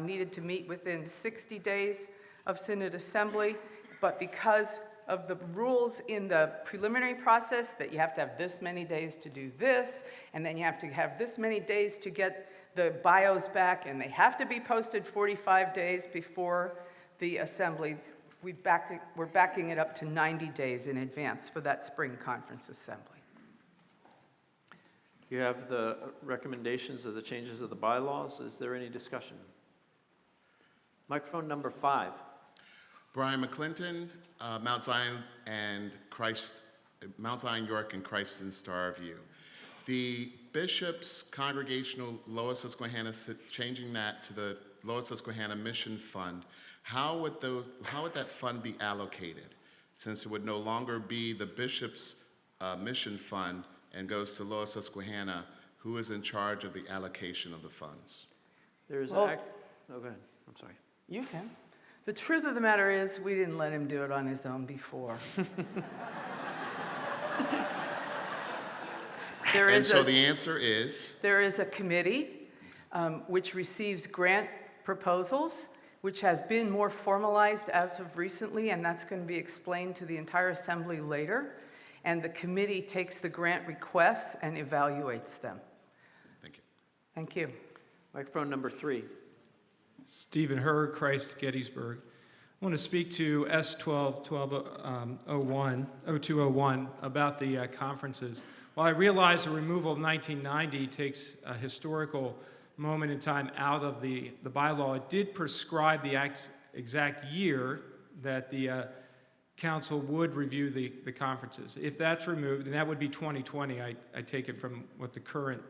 needed to meet within 60 days of Synod assembly, but because of the rules in the preliminary process that you have to have this many days to do this, and then you have to have this many days to get the bios back, and they have to be posted 45 days before the assembly. We're backing it up to 90 days in advance for that spring conference assembly. You have the recommendations of the changes of the bylaws. Is there any discussion? Microphone number 5. Brian McClinton, Mount Zion York and Christ in Starview. The bishop's congregational Lower Susquehanna, changing that to the Lower Susquehanna Mission Fund, How would that fund be allocated? Since it would no longer be the bishop's mission fund and goes to Lower Susquehanna, who is in charge of the allocation of the funds? There's Well- oh, go ahead. I'm sorry. You can. The truth of the matter is, we didn't let him do it on his own before. The answer is? There is a committee which receives grant proposals, which has been more formalized as of recently, and that's going to be explained to the entire assembly later. And the committee takes the grant requests and evaluates them. Thank you. Thank you. Microphone number 3. Stephen Herr, Christ Gettysburg. I want to speak to S12-0201 about the conferences. While I realize the removal of 1990 takes a historical moment in time out of the bylaw, it did prescribe the exact year that the council would review the conferences. If that's removed, and that would be 2020, I take it from what the current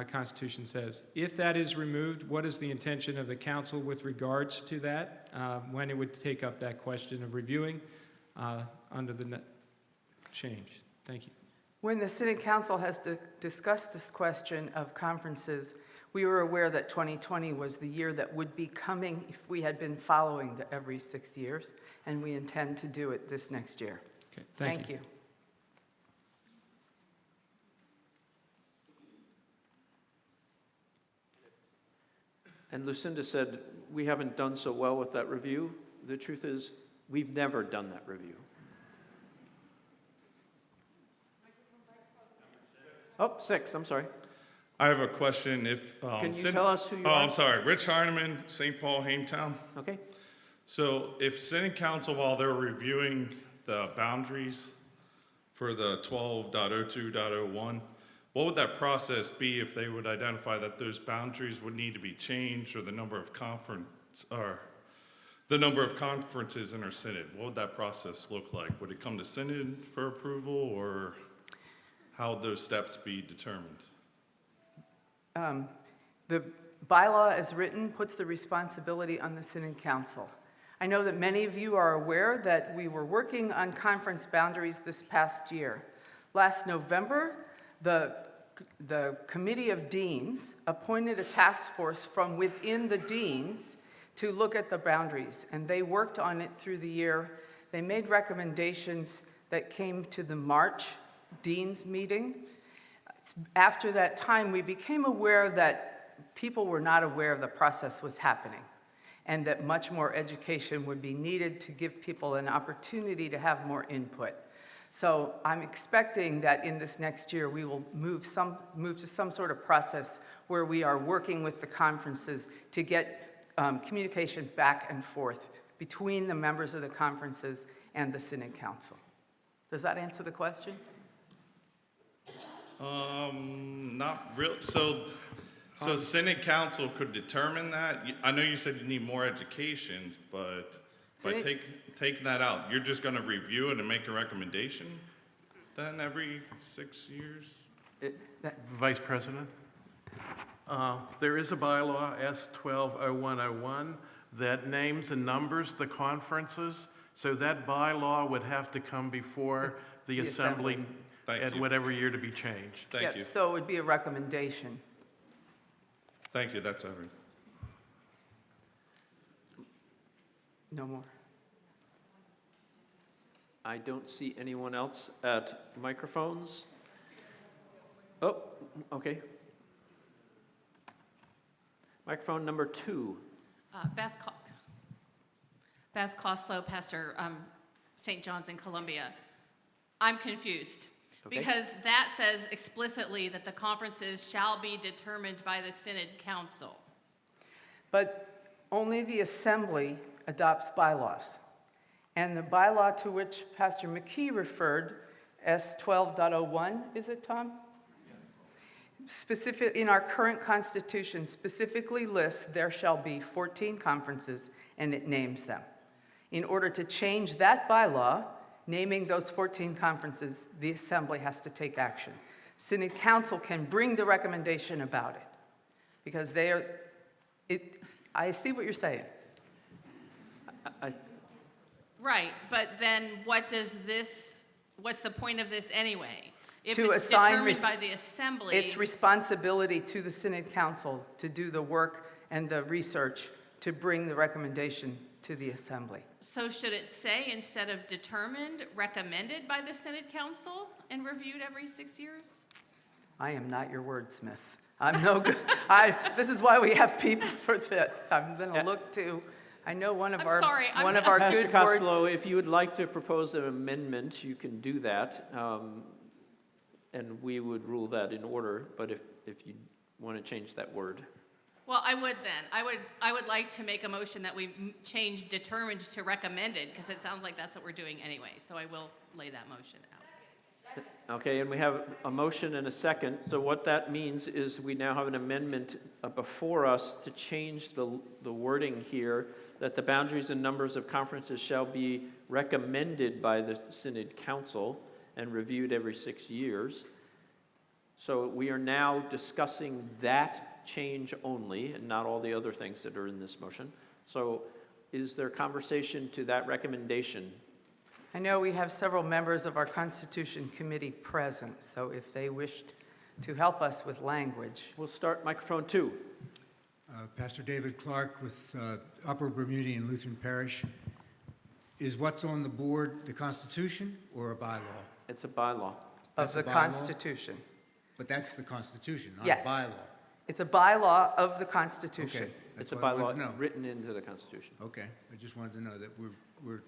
Constitution says. If that is removed, what is the intention of the council with regards to that, when it would take up that question of reviewing under the change? Thank you. When the Synod Council has discussed this question of conferences, we were aware that 2020 was the year that would be coming if we had been following the every 6 years, and we intend to do it this next year. Okay, thank you. And Lucinda said, we haven't done so well with that review. The truth is, we've never done that review. Oh, 6, I'm sorry. I have a question. If Can you tell us who you are? I'm sorry. Rich Heineman, St. Paul, Hametown. Okay. So if Synod Council, while they're reviewing the boundaries for the 12.02.01, what would that process be if they would identify that those boundaries would need to be changed, or the number of conferences in our synod? What would that process look like? Would it come to synod for approval, or how would those steps be determined? The bylaw as written puts the responsibility on the Synod Council. I know that many of you are aware that we were working on conference boundaries this past year. Last November, the Committee of Deans appointed a task force from within the deans to look at the boundaries, and they worked on it through the year. They made recommendations that came to the March Deans meeting. After that time, we became aware that people were not aware the process was happening, and that much more education would be needed to give people an opportunity to have more input. So I'm expecting that in this next year, we will move to some sort of process where we are working with the conferences to get communication back and forth between the members of the conferences and the Synod Council. Does that answer the question? Not really. So Synod Council could determine that? I know you said you need more education, but by taking that out, you're just going to review it and make a recommendation then every 6 years? Vice President? There is a bylaw, S12-0101, that names and numbers the conferences. So that bylaw would have to come before the assembly at whatever year to be changed. Thank you. So it would be a recommendation. Thank you. That's everything. No more. I don't see anyone else at microphones. Oh, okay. Microphone number 2. Beth Costlow, pastor St. John's in Columbia. I'm confused because that says explicitly that the conferences shall be determined by the Synod Council. But only the assembly adopts bylaws. And the bylaw to which Pastor McKee referred, S12.01, is it, Tom? Specific, in our current constitution, specifically lists there shall be 14 conferences, and it names them. In order to change that bylaw, naming those 14 conferences, the assembly has to take action. Synod Council can bring the recommendation about it, because they are, I see what you're saying. Right, but then what's the point of this anyway? If To it's assign determined by the assembly. It's responsibility to the Synod Council to do the work and the research to bring the recommendation to the assembly. So should it say, instead of determined, recommended by the Synod Council and reviewed every 6 years? I am not your wordsmith. I'm no good. This is why we have people for this. I'm going to look to, I know one of our Pastor good Costello, words. if you would like to propose an amendment, you can do that, and we would rule that in order, but if you want to change that word. Well, I would then. I would like to make a motion that we change determined to recommended, because it sounds like that's what we're doing anyway. So I will lay that motion out. Okay, and we have a motion and a second. So what that means is we now have an amendment before us to change the wording here, that the boundaries and numbers of conferences shall be recommended by the Synod Council and reviewed every 6 years. So we are now discussing that change only and not all the other things that are in this motion. So is there conversation to that recommendation? I know we have several members of our Constitution Committee present, so if they wished to help us with language. We'll start microphone 2. Pastor David Clark with Upper Bermudian Lutheran Parish. Is what's on the board the Constitution or a bylaw? It's a bylaw. Of the Constitution. But that's the Constitution, not Yes. a bylaw. It's a bylaw of the Constitution. Okay. It's a what I wanted to bylaw know. written into the Constitution. Okay, I just wanted to know that we're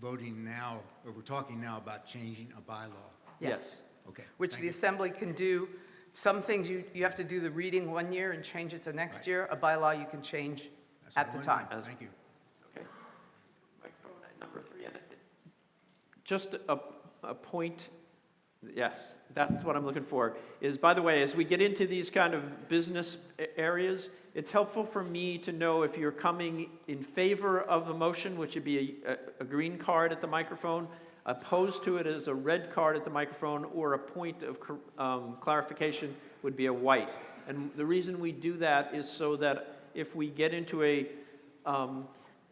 voting now, or we're talking now about changing a bylaw. Yes. Okay. Which thank the you. Assembly can do. Some things you have to do the reading one year and change it the next year. A bylaw you can change That's what at I the wanted to time. know. Thank you. Okay. Microphone number 3. And just a point, yes, that's what I'm looking for, is, by the way, as we get into these kind of business areas, it's helpful for me to know if you're coming in favor of a motion, which would be a green card at the microphone, opposed to it as a red card at the microphone, or a point of clarification would be a white. And the reason we do that is so that if we get into a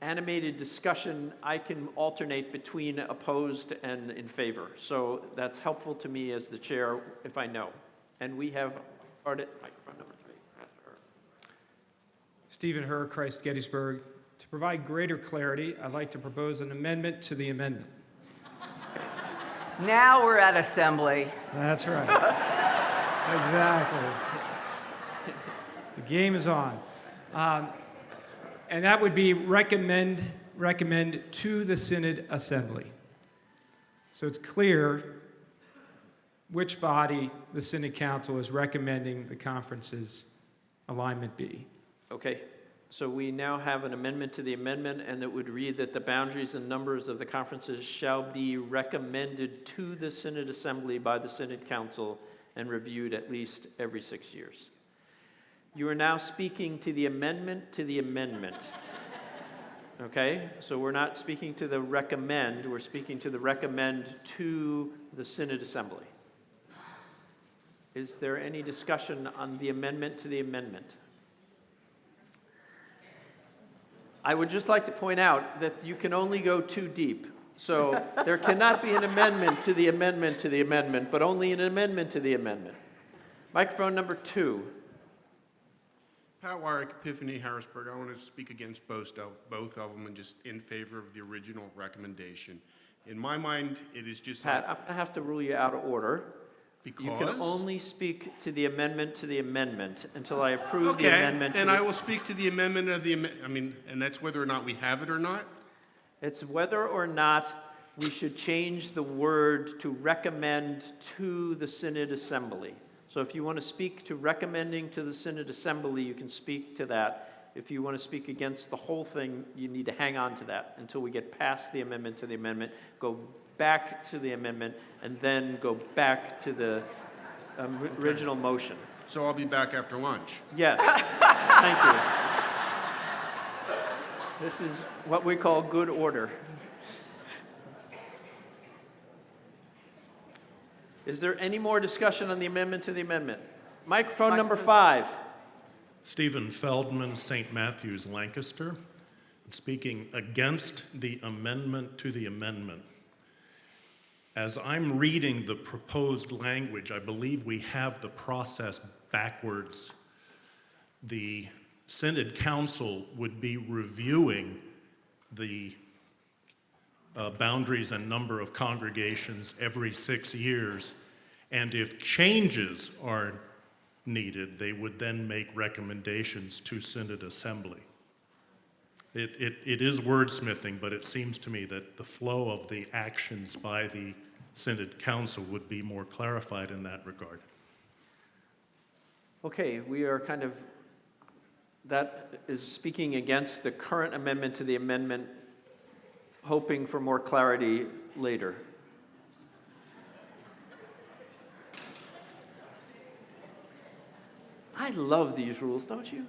animated discussion, I can alternate between opposed and in favor. So that's helpful to me as the chair if I know. And we have microphone number 3. Stephen Herr, Christ Gettysburg. To provide greater clarity, I'd like to propose an amendment to the amendment. Now we're at Assembly. That's right. Exactly. The game is on. And that would be recommend to the Synod Assembly. So it's clear which body the Synod Council is recommending the conference's alignment be. Okay, so we now have an amendment to the amendment, and it would read that the boundaries and numbers of the conferences shall be recommended to the Synod Assembly by the Synod Council and reviewed at least every 6 years. You are now speaking to the amendment to the amendment. Okay, so we're not speaking to the recommend, we're speaking to the recommend to the Synod Assembly. Is there any discussion on the amendment to the amendment? I would just like to point out that you can only go too deep. So there cannot be an amendment to the amendment to the amendment, but only an amendment to the amendment. Microphone number 2. Pat Warwick, Epiphany, Harrisburg. I want to speak against both of them and just in favor of the original recommendation. In my mind, it is just... Pat, I'm going to have to rule you out of order. Because? You can only speak to the amendment until I approve the Okay, amendment. then I will speak to the amendment of the amendment. I mean, and that's whether or not we have it or not? It's whether or not we should change the word to recommend to the Synod Assembly. So if you want to speak to recommending to the Synod Assembly, you can speak to that. If you want to speak against the whole thing, you need to hang on to that until we get past the amendment to the amendment, go back to the amendment, and then go back to the original motion. So I'll be back after lunch? Yes. Thank you. This is what we call good order. Is there any more discussion on the amendment to the amendment? Microphone number 5. Stephen Feldman, St. Matthews, Lancaster. speaking against the amendment to the amendment. As I'm reading the proposed language, I believe we have the process backwards. The Synod Council would be reviewing the boundaries and number of congregations every 6 years, and if changes are needed, they would then make recommendations to Synod Assembly. It is wordsmithing, but it seems to me that the flow of the actions by the Synod Council would be more clarified in that regard. Okay, we are kind of, that is speaking against the current amendment to the amendment, hoping for more clarity later. I love these rules, don't you?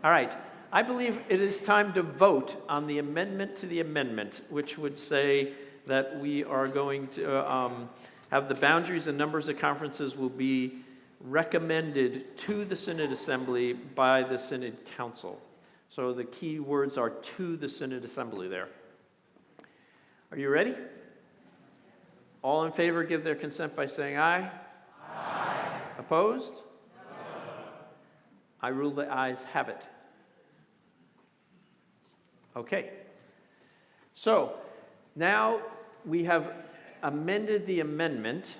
All right. I believe it is time to vote on the amendment to the amendment, which would say that we are going to have the boundaries and numbers of conferences will be recommended to the Synod Assembly by the Synod Council. So the key words are to the Synod Assembly there. Are you ready? All in favor give their consent by saying aye. Aye. Opposed? No. I rule the ayes have it. Okay. So now we have amended the amendment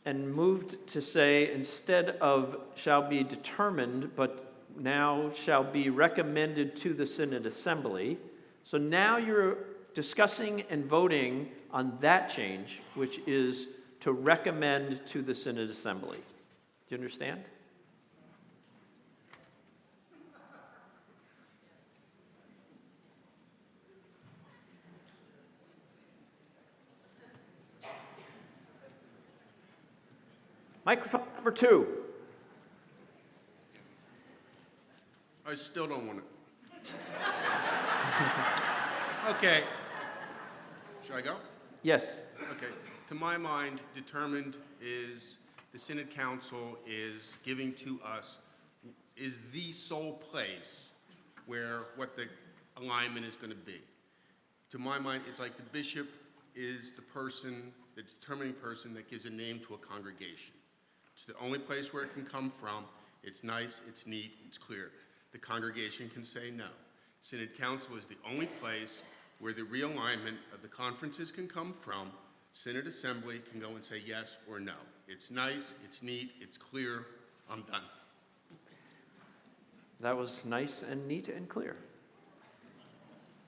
and moved to say instead of shall be determined, but now shall be recommended to the Synod Assembly. So now you're discussing and voting on that change, which is to recommend to the Synod Assembly. Do you understand? Microphone number 2. I still don't want it. Okay. Should I go? Yes. Okay. To my mind, determined is the Synod Council is giving to us is the sole place where what the alignment is going to be. To my mind, it's like the bishop is the person, the determining person that gives a name to a congregation. It's the only place where it can come from. It's nice, it's neat, it's clear. The congregation can say no. Synod Council is the only place where the realignment of the conferences can come from. Synod Assembly can go and say yes or no. It's nice, it's neat, it's clear, I'm done. That was nice and neat and clear.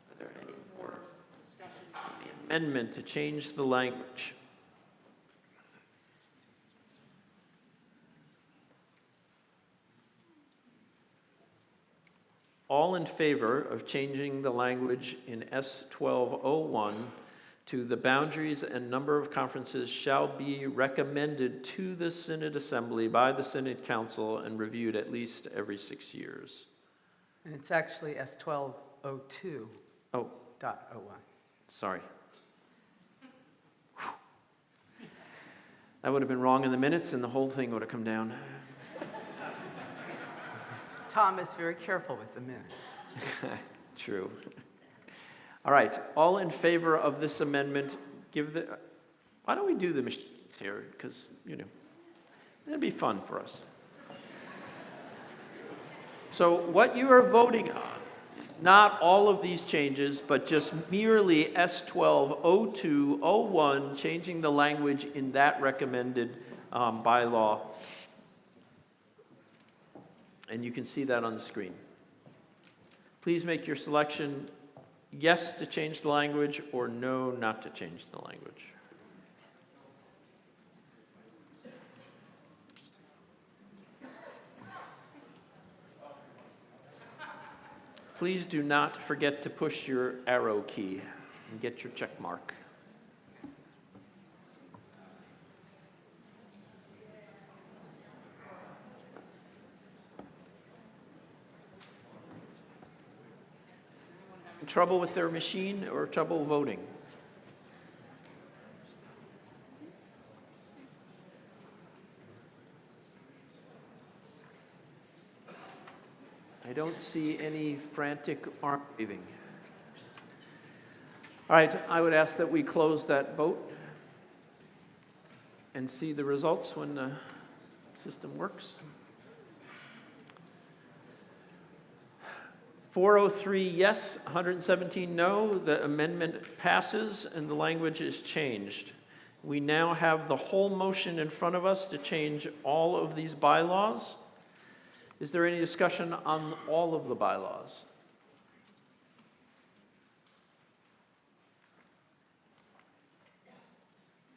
Are there any more discussion on the amendment to change the language? All in favor of changing the language in S1201 to the boundaries and number of conferences shall be recommended to the Synod Assembly by the Synod Council and reviewed at least every 6 years. And it's actually S1202. Oh. .01. Sorry. That would have been wrong in the minutes and the whole thing would have come down. Tom is very careful with the minutes. True. All right, all in favor of this amendment, give the, why don't we do the machines here? Because, you know, it'd be fun for us. So what you are voting on is not all of these changes, but just merely S120201, changing the language in that recommended bylaw. And you can see that on the screen. Please make your selection yes to change the language or no not to change the language. Please do not forget to push your arrow key and get your check mark. Trouble with their machine or trouble voting? I don't see any frantic arm waving. All right, I would ask that we close that vote and see the results when the system works. 403 yes, 117 no. The amendment passes and the language is changed. We now have the whole motion in front of us to change all of these bylaws. Is there any discussion on all of the bylaws?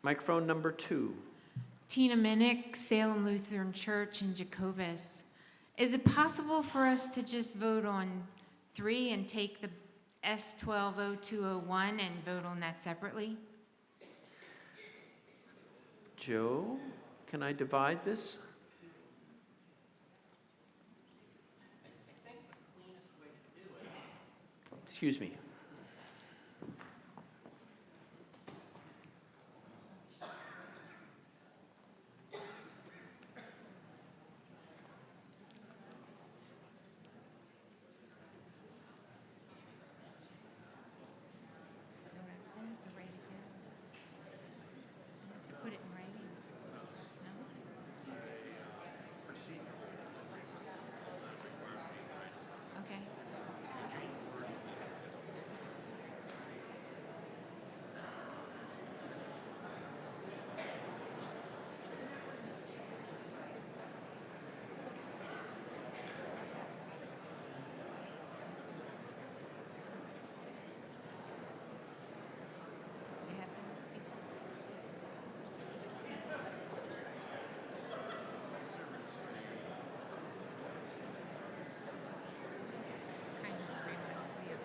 Microphone number 2. Tina Minnick, Salem Lutheran Church in Jacobus. Is it possible for us to just vote on 3 and take the S120201 and vote on that separately? Joe, can I divide this? Excuse me. Put it in writing. No? Okay. They have to speak. Just kind of reminds me of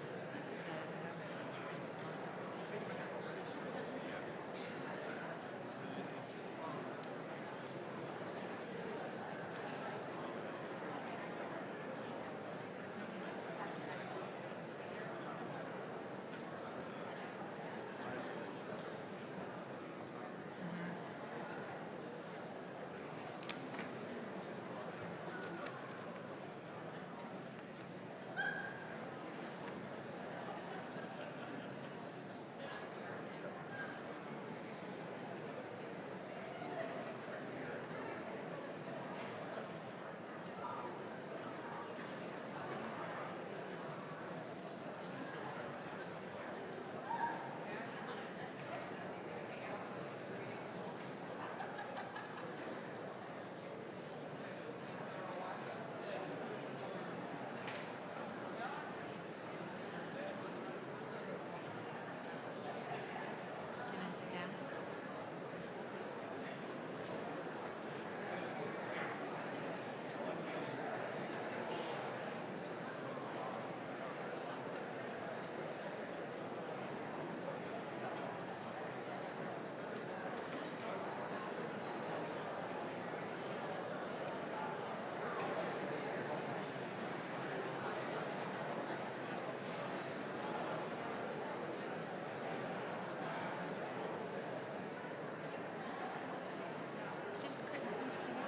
Can I sit down? Just couldn't push the button.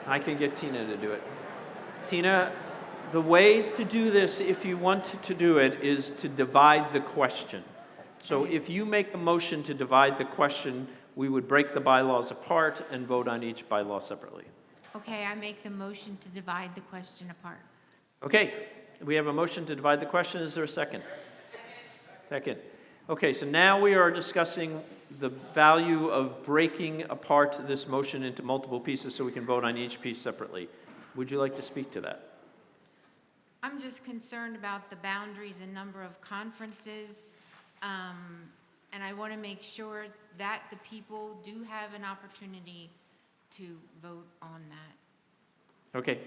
I can get Tina to do it. Tina, the way to do this, if you want to do it, is to divide the question. So if you make a motion to divide the question, we would break the bylaws apart and vote on each bylaw separately. Okay, I make the motion to divide the question apart. Okay, we have a motion to divide the question. Is there a second? Second. Okay, so now we are discussing the value of breaking apart this motion into multiple pieces so we can vote on each piece separately. Would you like to speak to that? I'm just concerned about the boundaries and number of conferences, and I want to make sure that the people do have an opportunity to vote on that. Okay.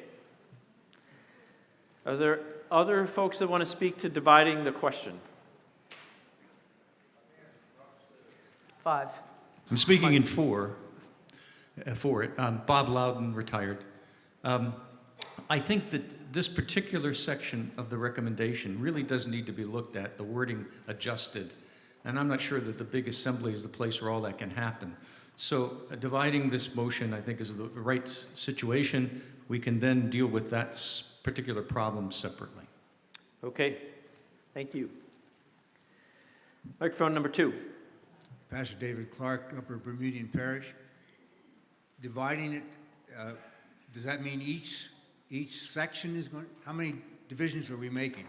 Are there other folks that want to speak to dividing the question? 5. I'm speaking in for it. Bob Loudon, retired. I think that this particular section of the recommendation really does need to be looked at, the wording adjusted. And I'm not sure that the big assembly is the place where all that can happen. So dividing this motion, I think, is the right situation. We can then deal with that particular problem separately. Okay, thank you. Microphone number 2. Pastor David Clark, Upper Bermudian Parish. Dividing it, does that mean each section is going, how many divisions are we making?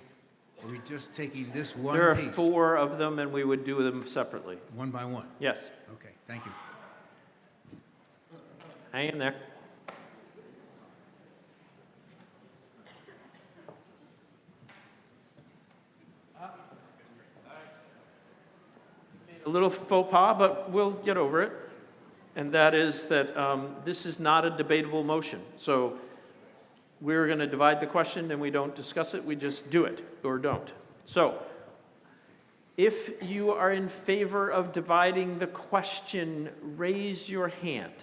Are we just taking this one There are piece? 4 of them, and we would do them separately. One by one? Yes. Okay, thank you. Hang in there. A little faux pas, but we'll get over it. And that is that this is not a debatable motion. So we're going to divide the question and we don't discuss it, we just do it or don't. So if you are in favor of dividing the question, raise your hand.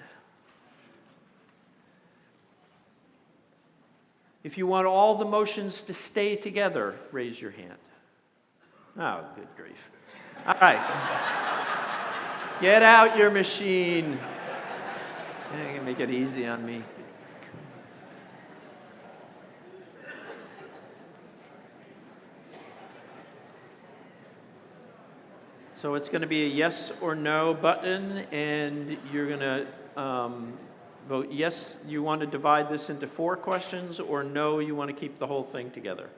If you want all the motions to stay together, raise your hand. Oh, good grief. All right. Get out your machine. You can make it easy on me. So it's going to be a yes or no button, and you're going to vote yes, you want to divide this into 4 questions, or no, you want to keep the whole thing together.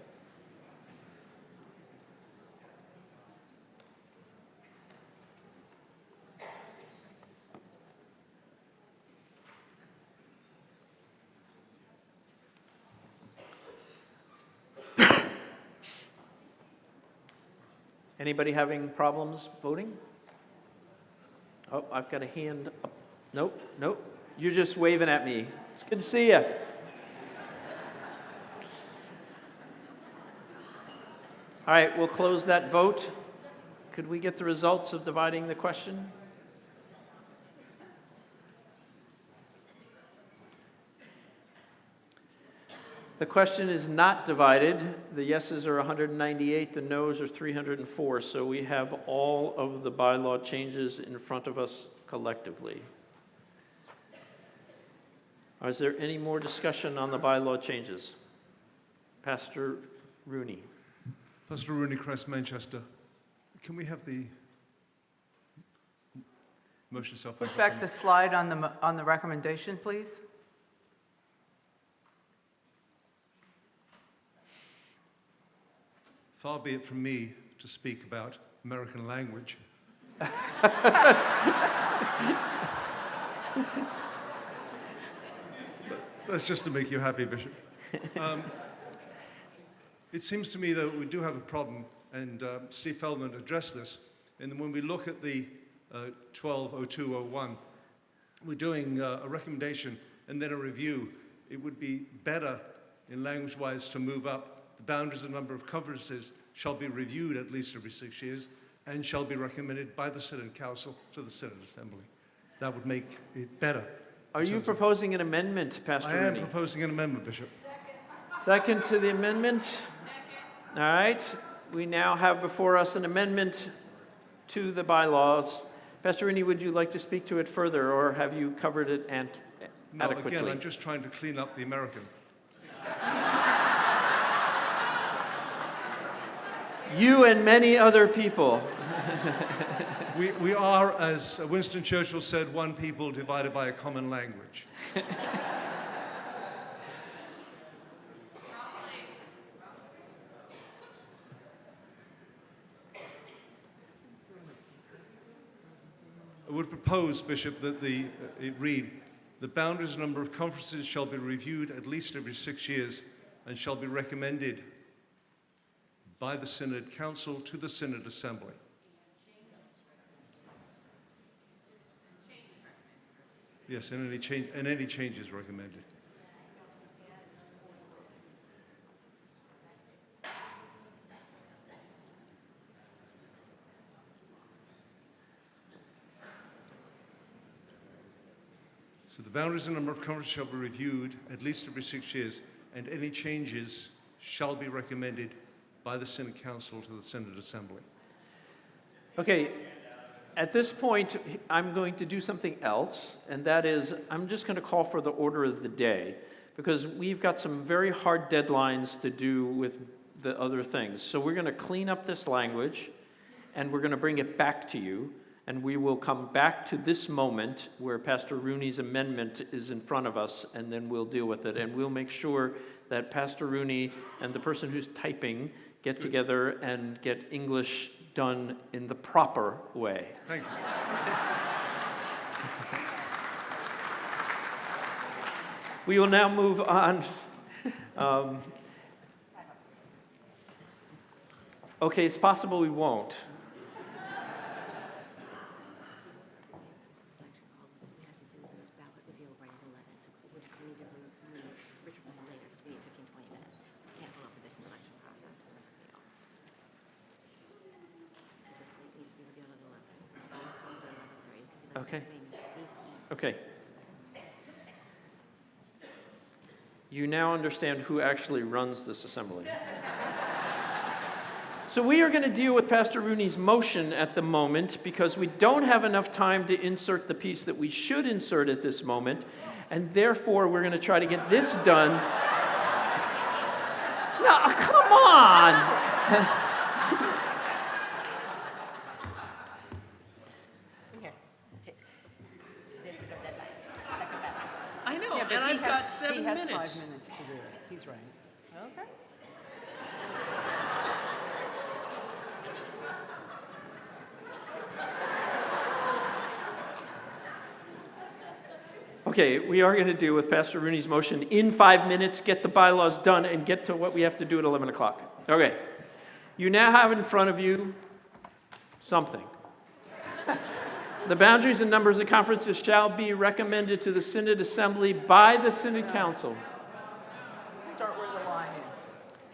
Anybody having problems voting? Oh, I've got a hand up. Nope, nope. You're just waving at me. It's good to see you. All right, we'll close that vote. Could we get the results of dividing the question? The question is not divided. The yeses are 198, the noes are 304. So we have all of the bylaw changes in front of us collectively. Is there any more discussion on the bylaw changes? Pastor Rooney. Pastor Rooney, Christ Manchester. Can we have the motion itself? Put back the slide on the recommendation, please. Far be it from me to speak about American language. That's just to make you happy, Bishop. It seems to me that we do have a problem, and Steve Feldman addressed this. And when we look at the 120201, we're doing a recommendation and then a review. It would be better, in language-wise, to move up. The boundaries and number of conferences shall be reviewed at least every 6 years and shall be recommended by the Synod Council to the Synod Assembly. That would make it better. Are you proposing an amendment, Pastor Rooney? I am proposing an amendment, Bishop. Second to the amendment? All right. We now have before us an amendment to the bylaws. Pastor Rooney, would you like to speak to it further, or have you covered it adequately? No, again, I'm just trying to clean up the American. You and many other people. We are, as Winston Churchill said, one people divided by a common language. I would propose, Bishop, that it read, the boundaries and number of conferences shall be reviewed at least every 6 years and shall be recommended by the Synod Council to the Synod Assembly. Yes, and any changes recommended. So the boundaries and number of conferences shall be reviewed at least every 6 years, and any changes shall be recommended by the Synod Council to the Synod Assembly. Okay, at this point, I'm going to do something else, and that is I'm just going to call for the order of the day, because we've got some very hard deadlines to do with the other things. So we're going to clean up this language, and we're going to bring it back to you, and we will come back to this moment where Pastor Rooney's amendment is in front of us, and then we'll deal with it. And we'll make sure that Pastor Rooney and the person who's typing get together and get English done in the proper way. Thank you. We will now move on. Okay, it's possible we won't. Okay. Okay. You now understand who actually runs this assembly. So we are going to deal with Pastor Rooney's motion at the moment because we don't have enough time to insert the piece that we should insert at this moment, and therefore we're going to try to get this done. No, come on! I know, Yeah, but and he I've has- got 7 he has minutes. 5 minutes to do it. He's right. Okay. Okay, we are going to deal with Pastor Rooney's motion in 5 minutes, get the bylaws done, and get to what we have to do at 11 o'clock. Okay. You now have in front of you something. The boundaries and numbers of conferences shall be recommended to the Synod Assembly by the Synod Council. Start where the line is.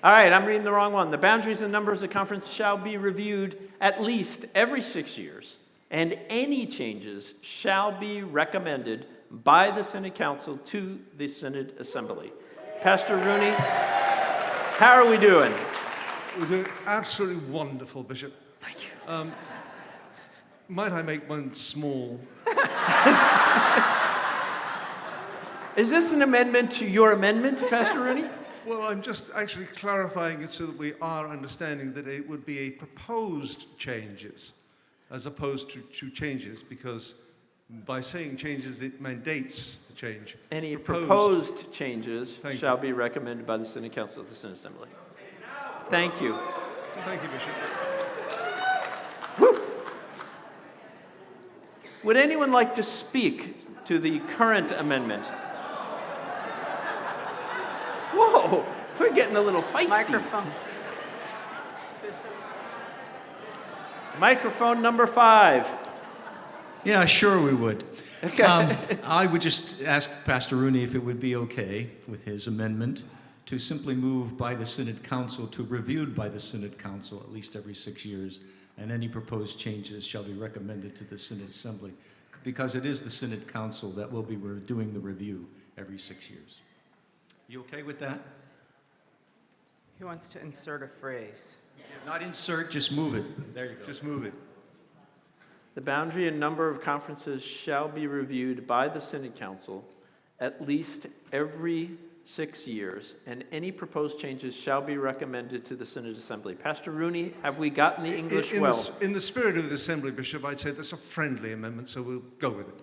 All right, I'm reading the wrong one. The boundaries and numbers of conference shall be reviewed at least every 6 years, and any changes shall be recommended by the Synod Council to the Synod Assembly. Pastor Rooney, how are we doing? We're doing absolutely wonderful, Bishop. Thank you. Might I make one small? Is this an amendment to your amendment, Pastor Rooney? Well, I'm just actually clarifying it so that we are understanding that it would be a proposed changes as opposed to changes, because by saying changes, it mandates the change. Any proposed changes Thank shall you. be recommended by the Synod Council of the Synod Assembly. Thank you. Thank you, Bishop. Woo. Would anyone like to speak to the current amendment? Whoa, we're getting a little feisty. Microphone. Microphone number 5. Yeah, sure we would. Okay. I would just ask Pastor Rooney if it would be okay with his amendment to simply move by the Synod Council to reviewed by the Synod Council at least every 6 years, and any proposed changes shall be recommended to the Synod Assembly, because it is the Synod Council that will be doing the review every 6 years. You okay with that? He wants to insert a phrase. Not insert, just move it. There you go. Just move it. The boundary and number of conferences shall be reviewed by the Synod Council at least every 6 years, and any proposed changes shall be recommended to the Synod Assembly. Pastor Rooney, have we gotten the English well? In the spirit of the Assembly, Bishop, I'd say that's a friendly amendment, so we'll go with it.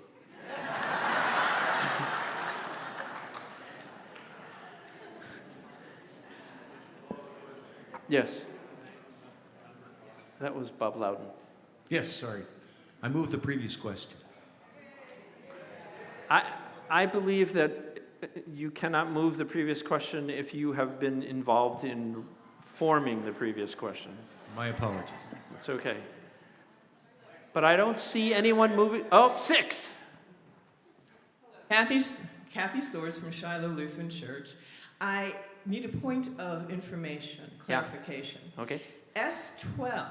Yes. That was Bob Loudon. Yes, sorry. I moved the previous question. I believe that you cannot move the previous question if you have been involved in forming the previous question. My apologies. It's okay. But I don't see anyone moving. Oh, 6. Kathy Soares from Shiloh Lutheran Church. I need a point of information, Yeah. clarification. Okay. S12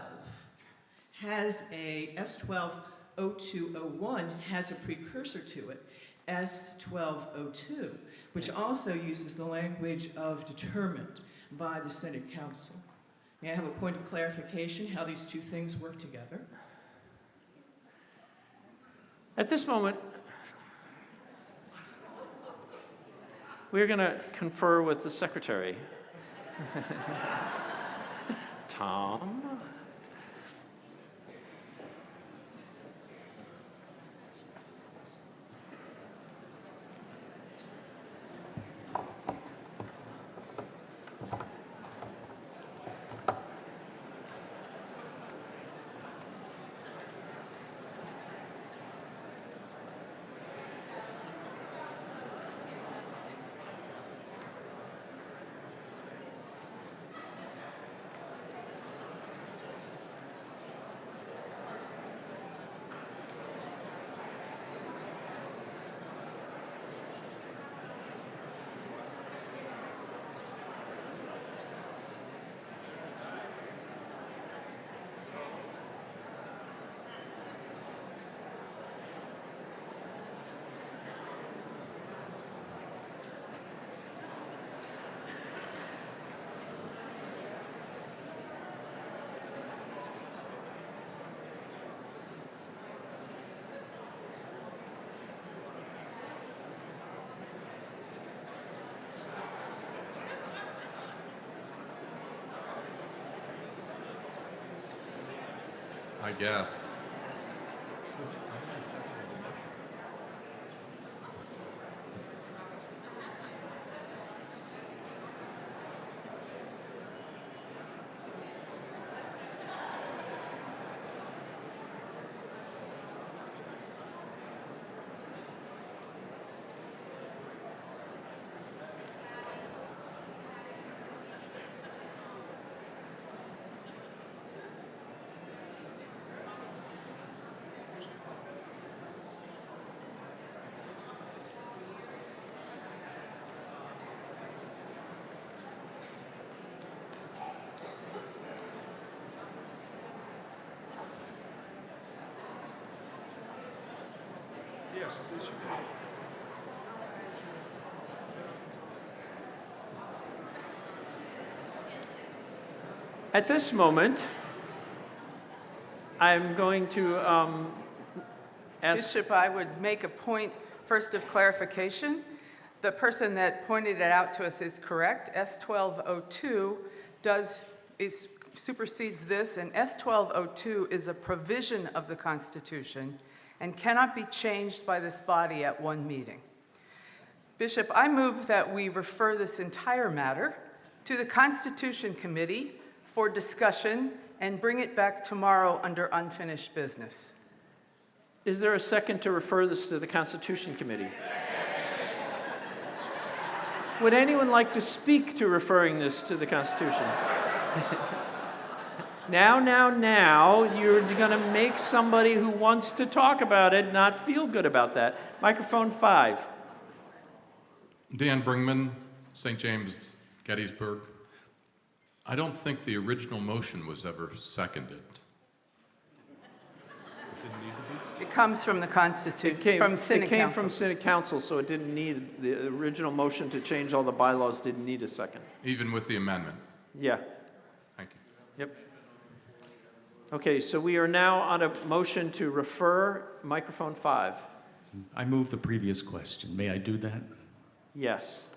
has a, S12 0201 has a precursor to it. S1202, which also uses the language of determined by the Synod Council. May I have a point of clarification how these two things work together? At this moment, we're going to confer with the secretary. Tom? I guess. Yes, this should be. At this moment, I'm going to ask... Bishop, I would make a point first of clarification. The person that pointed it out to us is correct. S1202 supersedes this, and S1202 is a provision of the Constitution and cannot be changed by this body at one meeting. Bishop, I move that we refer this entire matter to the Constitution Committee for discussion and bring it back tomorrow under unfinished business. Is there a second to refer this to the Constitution Committee? Would anyone like to speak to referring this to the Constitution? Now, you're going to make somebody who wants to talk about it not feel good about that. Microphone 5. Dan Bringman, St. James, Gettysburg. I don't think the original motion was ever seconded. It comes from the Constitution, from Synod It came Council. from Synod Council, so it didn't need, the original motion to change all the bylaws didn't need a second. Even with the amendment? Yeah. Thank you. Yep. Okay, so we are now on a motion to refer, microphone 5. I move the previous question. May I do that? Yes,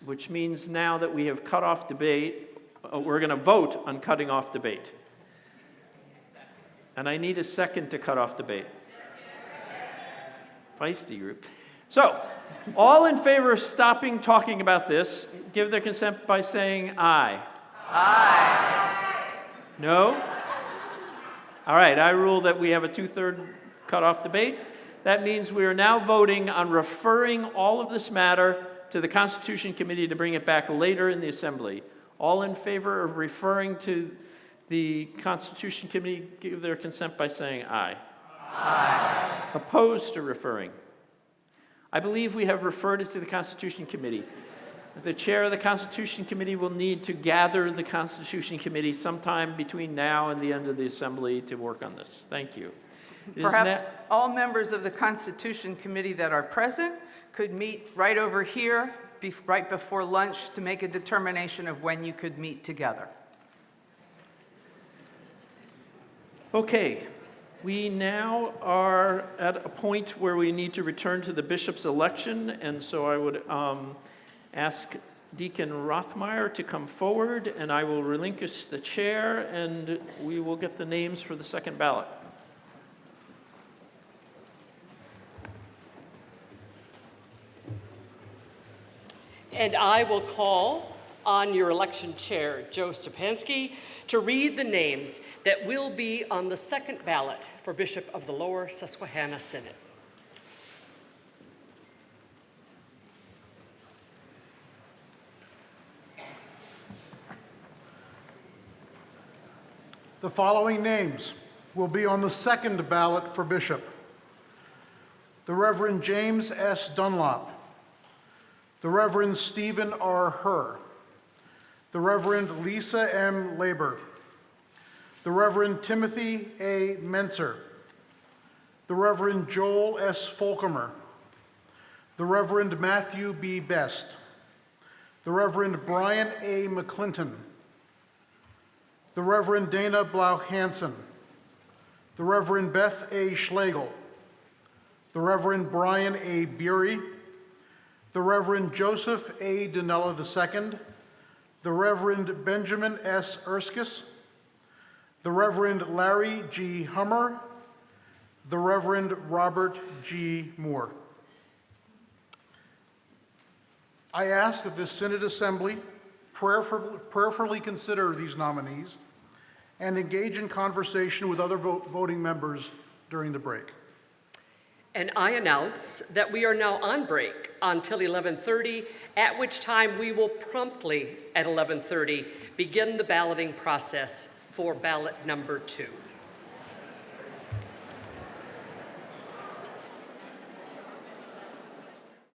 which means now that we have cut off debate, we're going to vote on cutting off debate. And I need a second to cut off debate. Feisty group. So, all in favor of stopping talking about this, give their consent by saying aye. Aye. No? All right, I rule that we have a 2/3 cutoff debate. That means we are now voting on referring all of this matter to the Constitution Committee to bring it back later in the Assembly. All in favor of referring to the Constitution Committee, give their consent by saying aye. Aye. Opposed to referring? I believe we have referred it to the Constitution Committee. The chair of the Constitution Committee will need to gather the Constitution Committee sometime between now and the end of the Assembly to work on this. Thank you. Perhaps all members of the Constitution Committee that are present could meet right over here, right before lunch, to make a determination of when you could meet together. Okay, we now are at a point where we need to return to the bishop's election, and so I would ask Deacon Rothmeyer to come forward, and I will relinquish the chair, and we will get the names for the second ballot. And I will call on your election chair, Joe Stepanski, to read the names that will be on the second ballot for Bishop of the Lower Susquehanna Synod. The following names will be on the second ballot for bishop: the Reverend James S. Dunlop, the Reverend Stephen R. Herr, the Reverend Lisa M. Labor, the Reverend Timothy A. Menser, the Reverend Joel S. Folkemer, the Reverend Matthew B. Best, the Reverend Brian A. McClinton, the Reverend Dana Blau Hansen, the Reverend Beth A. Schlegel, the Reverend Brian A. Beery, the Reverend Joseph A. Dinella II, the Reverend Benjamin S. Erskis, the Reverend Larry G. Hummer, the Reverend Robert G. Moore. I ask that this Synod Assembly prayerfully consider these nominees and engage in conversation with other voting members during the break. And I announce that we are now on break until 11:30, at which time we will promptly at 11:30 begin the balloting process for ballot number 2.